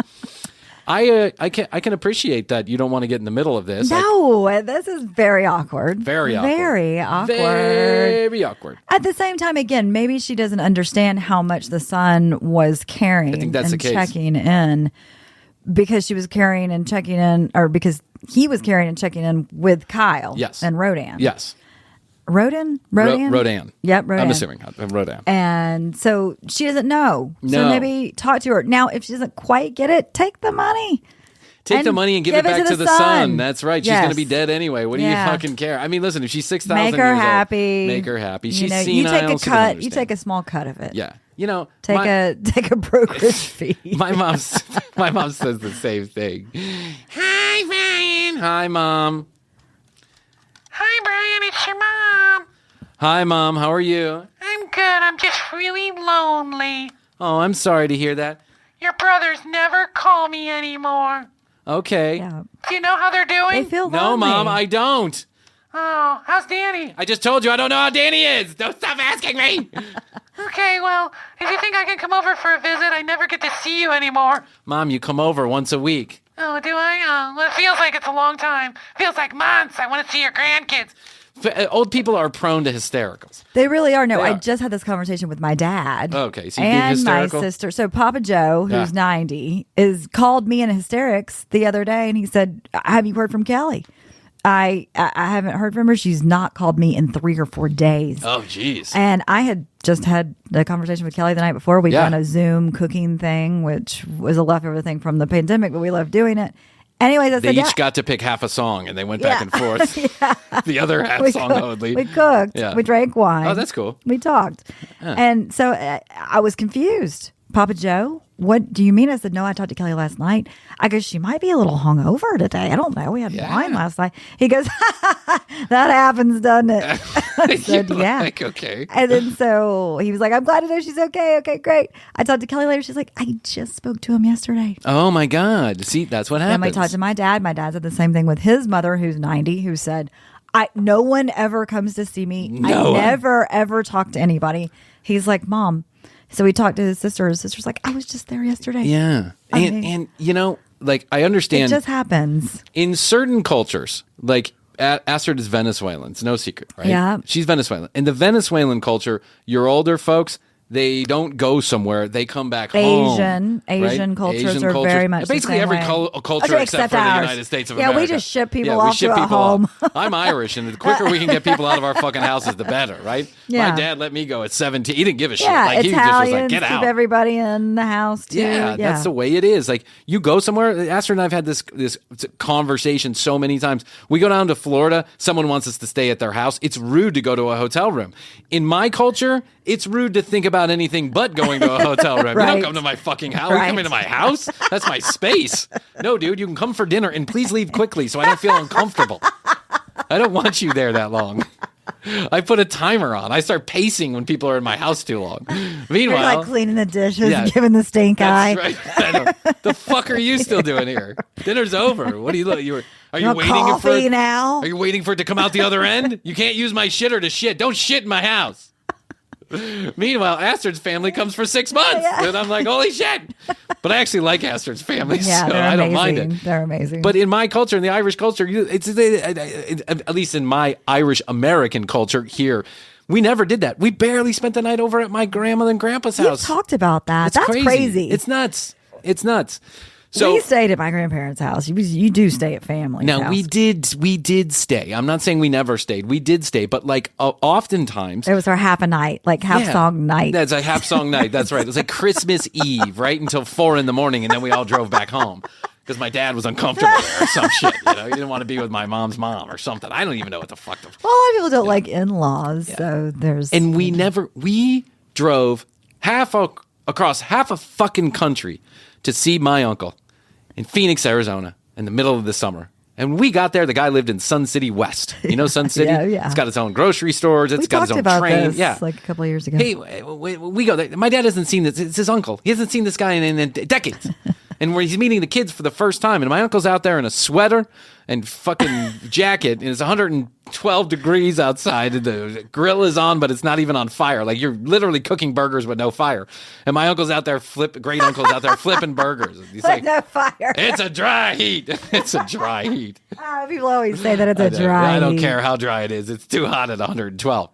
S4: I can appreciate that you don't want to get in the middle of this.
S5: No, this is very awkward.
S4: Very awkward.
S5: Very awkward.
S4: Very awkward.
S5: At the same time, again, maybe she doesn't understand how much the son was carrying.
S4: I think that's
S5: and
S4: the case.
S5: Checking in because she was carrying and checking in, or because he was carrying and checking in with Kyle.
S4: Yes.
S5: And Rodan.
S4: Yes.
S5: Rodan?
S4: Rodan.
S5: Yep, Rodan.
S4: I'm assuming. Rodan.
S5: And so she doesn't know.
S4: No.
S5: So maybe talk to her. Now, if she doesn't quite get it, take the money.
S4: Take the money and give it back to the son. That's right. She's
S5: Yes.
S4: going to be dead anyway. What do you fucking care? I mean, listen, if she's 6,000 years
S5: Make her
S4: old,
S5: happy.
S4: make her happy.
S5: You
S4: She's
S5: know,
S4: senile.
S5: you take a
S4: she doesn't
S5: cut. You
S4: understand.
S5: take a small cut of it.
S4: Yeah. You know,
S5: Take a brokerage fee.
S4: my mom says the same thing. Hi, Bryan. Hi, Mom.
S6: Hi, Bryan. It's your mom.
S4: Hi, Mom. How are you?
S6: I'm good. I'm just really lonely.
S4: Oh, I'm sorry to hear that.
S6: Your brothers never call me anymore.
S4: Okay.
S5: Yeah.
S6: Do you know how they're doing?
S5: They feel
S4: No,
S5: lonely.
S4: Mom, I don't.
S6: Oh, how's Danny?
S4: I just told you I don't know how Danny is. Don't stop asking me.
S6: Okay, well, if you think I can come over for a visit, I never get to see you anymore.
S4: Mom, you come over once a week.
S6: Oh, do I? Oh, well, it feels like it's a long time. Feels like months. I want to see your grandkids.
S4: Old people are prone to hystericals.
S5: They really are. No,
S4: They
S5: I
S4: are.
S5: just had this conversation with my dad.
S4: Okay, so you being
S5: and my
S4: hysterical?
S5: sister. So Papa Joe, who's
S4: Yeah.
S5: 90, called me in hysterics the other day, and he said, "Have you heard from Kelly?" I haven't heard from her. She's not called me in 3 or 4 days.
S4: Oh, jeez.
S5: And I had just had the conversation with Kelly the night before. We'd
S4: Yeah.
S5: done a Zoom cooking thing, which was a leftover thing from the pandemic, but we loved doing it. Anyways, I
S4: They
S5: said,
S4: each
S5: yeah.
S4: got to pick half a song, and they went back
S5: Yeah.
S4: and forth. The other half song, Hoadley.
S5: We cooked.
S4: Yeah.
S5: We drank wine.
S4: Oh, that's cool.
S5: We talked. And so I was confused. Papa Joe, what do you mean? I said, no, I talked to Kelly last night. I go, she might be a little hungover today. I don't know. We had wine last night. He goes, that happens, doesn't it? I said,
S4: You're
S5: yeah.
S4: like, okay.
S5: And then so he was like, I'm glad to know she's okay. Okay, great. I talked to Kelly later. She's like, I just spoke to him yesterday.
S4: Oh, my God. See, that's what
S5: Then
S4: happens.
S5: we talked to my dad. My dad said the same thing with his mother, who's 90, who said, no one ever comes to see me.
S4: No
S5: I
S4: one.
S5: never, ever talk to anybody. He's like, Mom. So he talked to his sister. His sister's like, I was just there yesterday.
S4: Yeah.
S5: I
S4: And,
S5: mean-
S4: and you know, like, I
S5: It
S4: understand
S5: just happens.
S4: in certain cultures, like, Astrid is Venezuelan. It's no secret, right?
S5: Yeah.
S4: She's Venezuelan. In the Venezuelan culture, your older folks, they don't go somewhere. They come back home.
S5: Asian cultures are very much the
S4: basically
S5: same
S4: every
S5: way.
S4: culture
S5: Okay,
S4: except for
S5: ours.
S4: the United States of
S5: Yeah,
S4: America.
S5: we just ship people
S4: we
S5: off
S4: ship
S5: to a
S4: people
S5: home.
S4: off. I'm Irish, and the quicker we can get people out of our fucking houses, the better, right?
S5: Yeah.
S4: My dad let me go at 17. He didn't give a shit.
S5: Yeah,
S4: Like, he just was
S5: Italians
S4: like, get
S5: keep
S4: out.
S5: everybody in the house too.
S4: Yeah, that's the way it is. Like, you go somewhere. Astrid and I have had this conversation so many times. We go down to Florida. Someone wants us to stay at their house. It's rude to go to a hotel room. In my culture, it's rude to think about anything but going to a hotel room. You
S5: Right.
S4: don't come to my fucking house. You
S5: Right.
S4: come into my house. That's my space. No, dude, you can come for dinner and please leave quickly so I don't feel uncomfortable. I don't want you there that long. I put a timer on. I start pacing when people are in my house too long.
S5: You're
S4: Meanwhile,
S5: like cleaning the dishes,
S4: Yeah.
S5: and giving the stink eye.
S4: that's right. I know. The fuck are you still doing here? Dinner's over. What are you? Are you
S5: No
S4: waiting for
S5: coffee
S4: it?
S5: now?
S4: Are you waiting for it to come out the other end? You can't use my shitter to shit. Don't shit in my house. Meanwhile, Astrid's family comes for 6 months,
S5: Yeah.
S4: and I'm like, holy shit! But I actually like Astrid's family,
S5: Yeah,
S4: so
S5: they're
S4: I don't
S5: amazing.
S4: mind it.
S5: They're amazing.
S4: But in my culture, in the Irish culture, it's at least in my Irish American culture here, we never did that. We barely spent the night over at my grandmother and grandpa's
S5: We've
S4: house.
S5: talked about that.
S4: It's
S5: That's
S4: crazy.
S5: crazy.
S4: It's nuts. It's nuts. So
S5: we stayed at my grandparents' house. You do stay at family.
S4: now
S5: house.
S4: we did stay. I'm not saying we never stayed. We did stay, but like oftentimes
S5: It was our half a night, like half
S4: Yeah.
S5: song night.
S4: That's a half song night. That's right. It was like Christmas Eve, right until 4 a.m, and then we all drove back home because my dad was uncomfortable there or some shit. You know, he didn't want to be with my mom's mom or something. I don't even know what the fuck.
S5: Well, a lot of people don't like in-laws, so there's.
S4: And we drove across half a fucking country to see my uncle in Phoenix, Arizona, in the middle of the summer. And when we got there, the guy lived in Sun City West. You know Sun City?
S5: Yeah.
S4: It's got its own grocery stores. It's
S5: we
S4: got
S5: talked
S4: its own
S5: about
S4: train.
S5: this
S4: Yeah.
S5: like a couple of years ago.
S4: Hey, we go there. My dad hasn't seen this. It's his uncle. He hasn't seen this guy in decades. And where he's meeting the kids for the first time. And my uncle's out there in a sweater and fucking jacket. And it's 112 degrees outside. And the grill is on, but it's not even on fire. Like, you're literally cooking burgers with no fire. And my uncle's out there great uncle's out there flipping burgers. And he's like,
S5: no fire.
S4: it's a dry heat. It's a dry heat.
S5: People always say that it's a dry.
S4: I don't
S5: heat.
S4: care how dry it is. It's too hot at 112.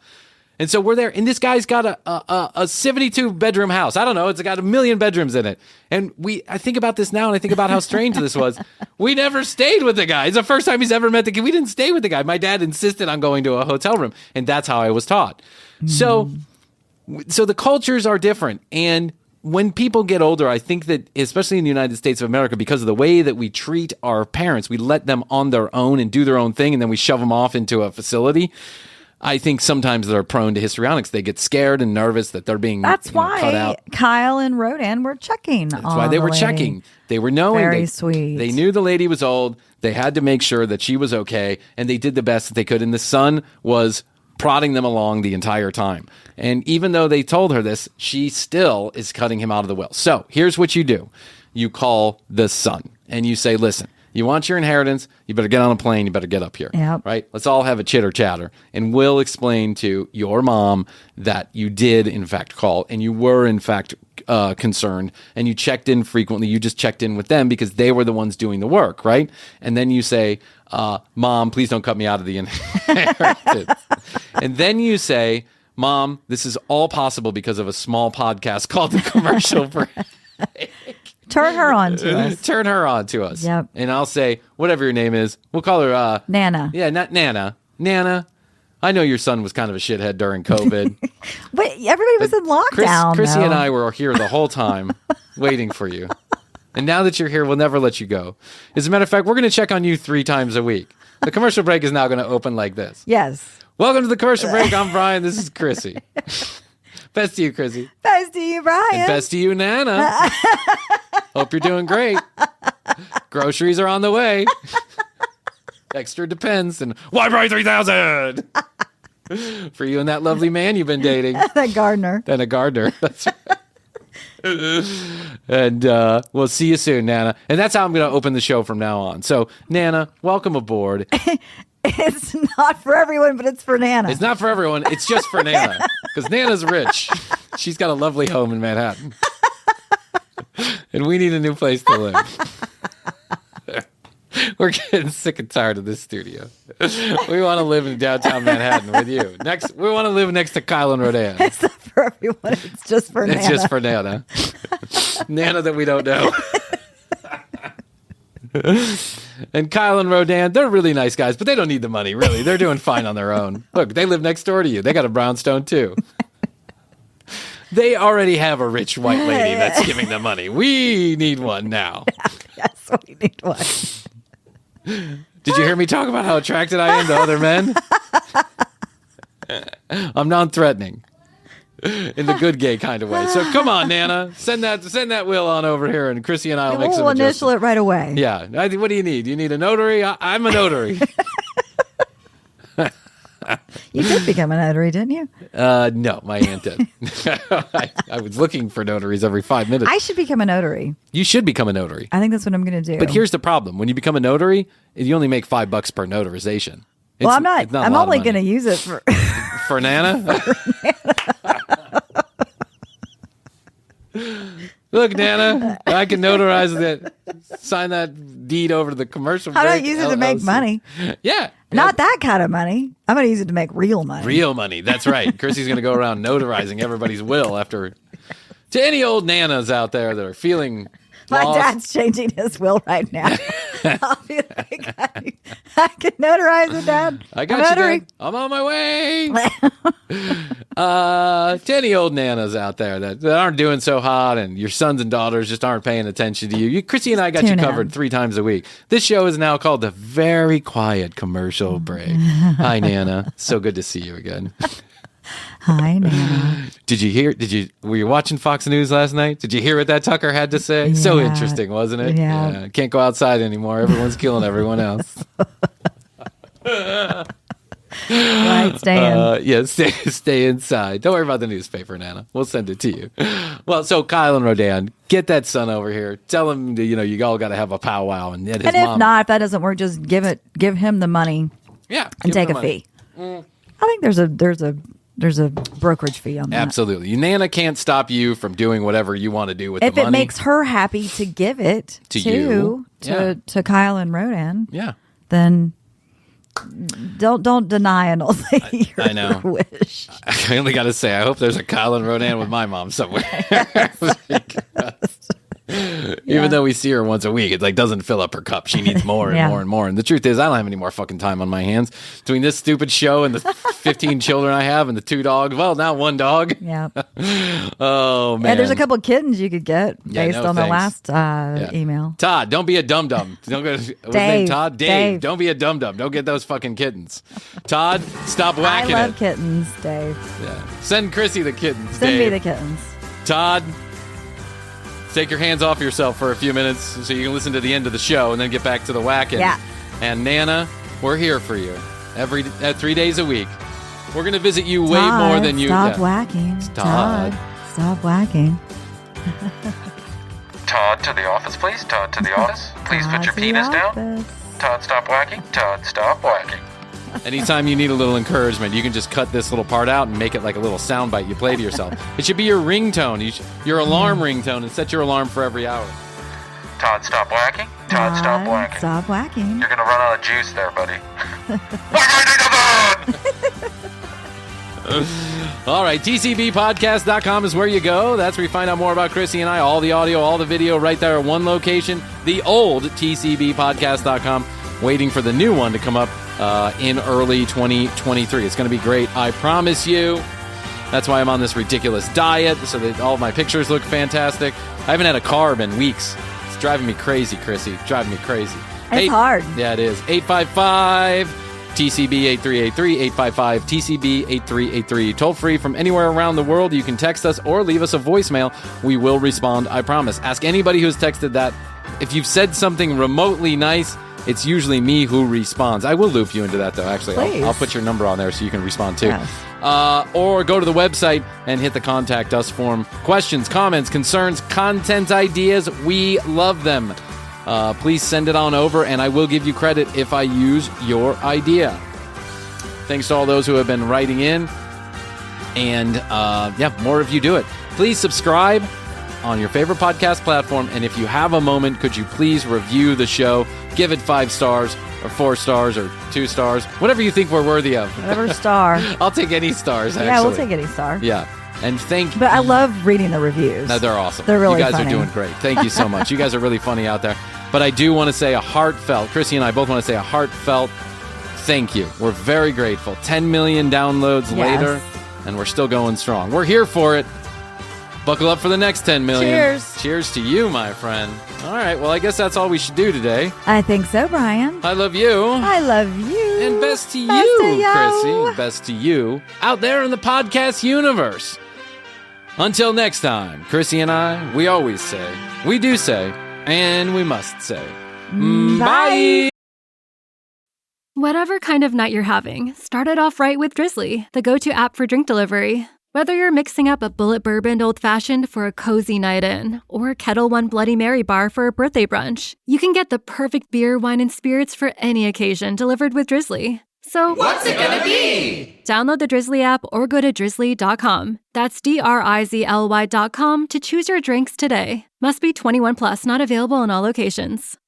S4: And so we're there, and this guy's got a 72 bedroom house. I don't know. It's got 1 million bedrooms in it. And I think about this now, and I think about how strange this was. We never stayed with the guy. It's the first time he's ever met the kid. We didn't stay with the guy. My dad insisted on going to a hotel room, and that's how I was taught. So the cultures are different. And when people get older, I think that, especially in the United States of America, because of the way that we treat our parents, we let them on their own and do their own thing, and then we shove them off into a facility. I think sometimes they're prone to histrionics. They get scared and nervous that they're being
S5: That's
S4: cut
S5: why
S4: out.
S5: Kyle and Rodan were checking.
S4: That's why they were checking. They were knowing.
S5: Very sweet.
S4: They knew the lady was old. They had to make sure that she was okay, and they did the best that they could. And the son was prodding them along the entire time. And even though they told her this, she still is cutting him out of the will. So here's what you do. You call the son, and you say, listen, You want your inheritance, you better get on a plane, you better get up here.
S5: Yep.
S4: Right? Let's all have a chitter chatter. And we'll explain to your mom that you did, in fact, call and you were, in fact, concerned and you checked in frequently. You just checked in with them because they were the ones doing the work, right? And then you say, Mom, please don't cut me out of the inheritance. And then you say, Mom, this is all possible because of a small podcast called The Commercial Break.
S5: Turn her on to us.
S4: Turn her on to us.
S5: Yep.
S4: And I'll say, whatever your name is, we'll call her
S5: Nana.
S4: Yeah, not Nana. Nana, I know your son was kind of a shithead during COVID.
S5: But everybody was in lockdown.
S4: Chrissy
S5: though.
S4: and I were here the whole time waiting for you. And now that you're here, we'll never let you go. As a matter of fact, we're going to check on you 3 times a week. The commercial break is now going to open like this.
S5: Yes.
S4: Welcome to the commercial break. I'm Bryan. This is Krissy. Best to you, Krissy.
S5: Best to you, Bryan.
S4: And best to you, Nana. Hope you're doing great. Groceries are on the way. Extra depends. And why Bryan 3000? For you and that lovely man you've been dating.
S5: That gardener.
S4: And a gardener. That's right. And we'll see you soon, Nana. And that's how I'm going to open the show from now on. So, Nana, welcome aboard.
S5: It's not for everyone, but it's for Nana.
S4: It's not for everyone. It's just for Nana. Because Nana's rich. She's got a lovely home in Manhattan. And we need a new place to live. We're getting sick and tired of this studio. We want to live in downtown Manhattan with you. We want to live next to Kyle and Rodan.
S5: It's not for everyone. It's just for Nana.
S4: It's just for Nana. Nana that we don't know. And Kyle and Rodan, they're really nice guys, but they don't need the money, really. They're doing fine on their own. Look, they live next door to you. They got a brownstone, too. They already have a rich white lady that's giving them money. We need one now.
S5: Yes, we need one.
S4: Did you hear me talk about how attracted I am to other men? I'm non-threatening. In the good gay kind of way. So come on, Nana. Send that will on over here, and Krissy and I will make some
S5: We'll initial
S4: adjustments.
S5: it right away.
S4: Yeah. What do you need? You need a notary? I'm a notary.
S5: You did become a notary, didn't you?
S4: No, my aunt did. I was looking for notaries every 5 minutes.
S5: I should become a notary.
S4: You should become a notary.
S5: I think that's what I'm going to do.
S4: But here's the problem. When you become a notary, you only make $5 per notarization.
S5: Well, I'm not.
S4: It's not
S5: I'm
S4: a lot of
S5: only
S4: money.
S5: going to use it for
S4: For Nana? Look, Nana, I can notarize that, sign that deed over to the commercial
S5: I
S4: break.
S5: don't use it to make
S4: LLC.
S5: money.
S4: Yeah.
S5: Not that kind of money. I'm going to use it to make real money.
S4: Real money. That's right. Krissy's going to go around notarizing everybody's will after. To any old nanas out there that are feeling
S5: My
S4: lost.
S5: dad's changing his will right now. I'll be like, I can notarize it, Dad.
S4: I got
S5: I'm
S4: you,
S5: notary.
S4: Dad. I'm on my way. To any old nanas out there that aren't doing so hot and your sons and daughters just aren't paying attention to you. Krissy and I got you
S5: Tune in.
S4: covered 3 times a week. This show is now called The Very Quiet Commercial Break. Hi, Nana. So good to see you again.
S5: Hi, Nana.
S4: Were you watching Fox News last night? Did you hear what that Tucker had to say? So
S5: Yeah.
S4: interesting, wasn't it?
S5: Yeah.
S4: Can't go outside anymore. Everyone's killing everyone else.
S5: Right, stay in.
S4: Stay inside. Don't worry about the newspaper, Nana. We'll send it to you. Well, so Kyle and Rodan, get that son over here. Tell him that, you all got to have a powwow. And his
S5: And if
S4: mom,
S5: not, if that doesn't work, just give him the money
S4: yeah,
S5: and
S4: give
S5: take
S4: him
S5: a
S4: the money.
S5: fee. I think there's a brokerage fee on that.
S4: Absolutely. Nana can't stop you from doing whatever you want to do with
S5: If
S4: the
S5: it
S4: money.
S5: makes her happy to give it
S4: To you. Yeah.
S5: to Kyle and Rodan,
S4: Yeah.
S5: then don't deny an old lady
S4: I know.
S5: her wish.
S4: I only got to say, I hope there's a Kyle and Rodan with my mom somewhere. Even though we see her once a week, it doesn't fill up her cup. She needs more and
S5: Yeah.
S4: more and more. And the truth is, I don't have any more fucking time on my hands between this stupid show and the 15 children I have and the 2 dogs. Well, now 1 dog.
S5: Yeah.
S4: Oh man.
S5: And there's a couple of kittens you could get
S4: Yeah,
S5: based
S4: no
S5: on the
S4: thanks.
S5: last email.
S4: Todd, don't be a dum dum. Don't go. What's his name?
S5: Dave.
S4: Todd.
S5: Dave.
S4: Don't be a dum dum. Don't get those fucking kittens. Todd, stop
S5: I
S4: whacking
S5: love
S4: it.
S5: kittens, Dave.
S4: Yeah. Send Krissy the kittens.
S5: Send
S4: Dave.
S5: me the kittens.
S4: Todd, take your hands off yourself for a few minutes so you can listen to the end of the show and then get back to the whacking.
S5: Yeah.
S4: And Nana, we're here for you 3 days a week. We're going to visit you way
S5: Todd,
S4: more than you.
S5: Stop
S4: yeah.
S5: whacking.
S4: Todd.
S5: Stop whacking.
S6: Todd to the office. office, please. Todd to the office. Please put your
S5: To the
S6: penis down.
S5: office.
S6: Todd, stop whacking. Todd, stop whacking.
S4: Anytime you need a little encouragement, you can just cut this little part out and make it like a little sound bite you play to yourself. It should be your ringtone, your alarm ringtone, and set your alarm for every hour.
S6: Todd, stop whacking. Todd, stop whacking.
S5: Stop whacking.
S6: You're gonna run out of juice there, buddy.
S4: All right, tcbpodcast.com is where you go. That's where you find out more about Krissy and I. All the audio, all the video right there at one location. The old tcbpodcast.com. Waiting for the new one to come up in early 2023. It's going to be great. I promise you. That's why I'm on this ridiculous diet, so that all of my pictures look fantastic. I haven't had a carb in weeks. It's driving me crazy, Krissy. Driving me crazy.
S5: It's hard.
S4: Yeah, it is. 855-TCB-8383, 855-TCB-8383. Toll free from anywhere around the world. You can text us or leave us a voicemail. We will respond, I promise. Ask anybody who's texted that. If you've said something remotely nice, it's usually me who responds. I will loop you into that, though, actually. I'll put your number on there so you can respond, too.
S5: Yes.
S4: Or go to the website and hit the Contact Us form. Questions, comments, concerns, content ideas, we love them. Please send it on over, and I will give you credit if I use your idea. Thanks to all those who have been writing in. And, more of you do it. Please subscribe on your favorite podcast platform, and if you have a moment, could you please review the show? Give it 5 stars, or 4 stars, or 2 stars, whatever you think we're worthy of.
S5: Whatever star.
S4: I'll take any stars, actually.
S5: Yeah, we'll take any star.
S4: Yeah. And
S5: But I love reading the reviews.
S4: No, they're awesome.
S5: They're really
S4: You guys
S5: funny.
S4: are doing great. Thank you so much. You guys are really funny out there. But I do want to say Krissy and I both want to say a heartfelt thank you. We're very grateful. 10 million downloads later, and we're still going strong. We're here for it. Buckle up for the next 10 million.
S5: Cheers.
S4: Cheers to you, my friend. All right, well, I guess that's all we should do today.
S5: I think so, Brian.
S4: I love you.
S5: I love you.
S4: And best to
S5: Best
S4: you,
S5: to you.
S4: Krissy. Best to you out there in the podcast universe. Until next time, Krissy and I, we always say, we do say, and we must say, bye.
S7: Whatever kind of night you're having, start it off right with Drizzly, the go-to app for drink delivery. Whether you're mixing up a bullet bourbon old-fashioned for a cozy night in, or Kettle One Bloody Mary bar for a birthday brunch, you can get the perfect beer, wine, and spirits for any occasion delivered with Drizzly. So, what's it gonna be? Download the Drizzly app or go to drizzly.com. That's DRIZLY.com to choose your drinks today. Must be 21 plus, not available in all locations.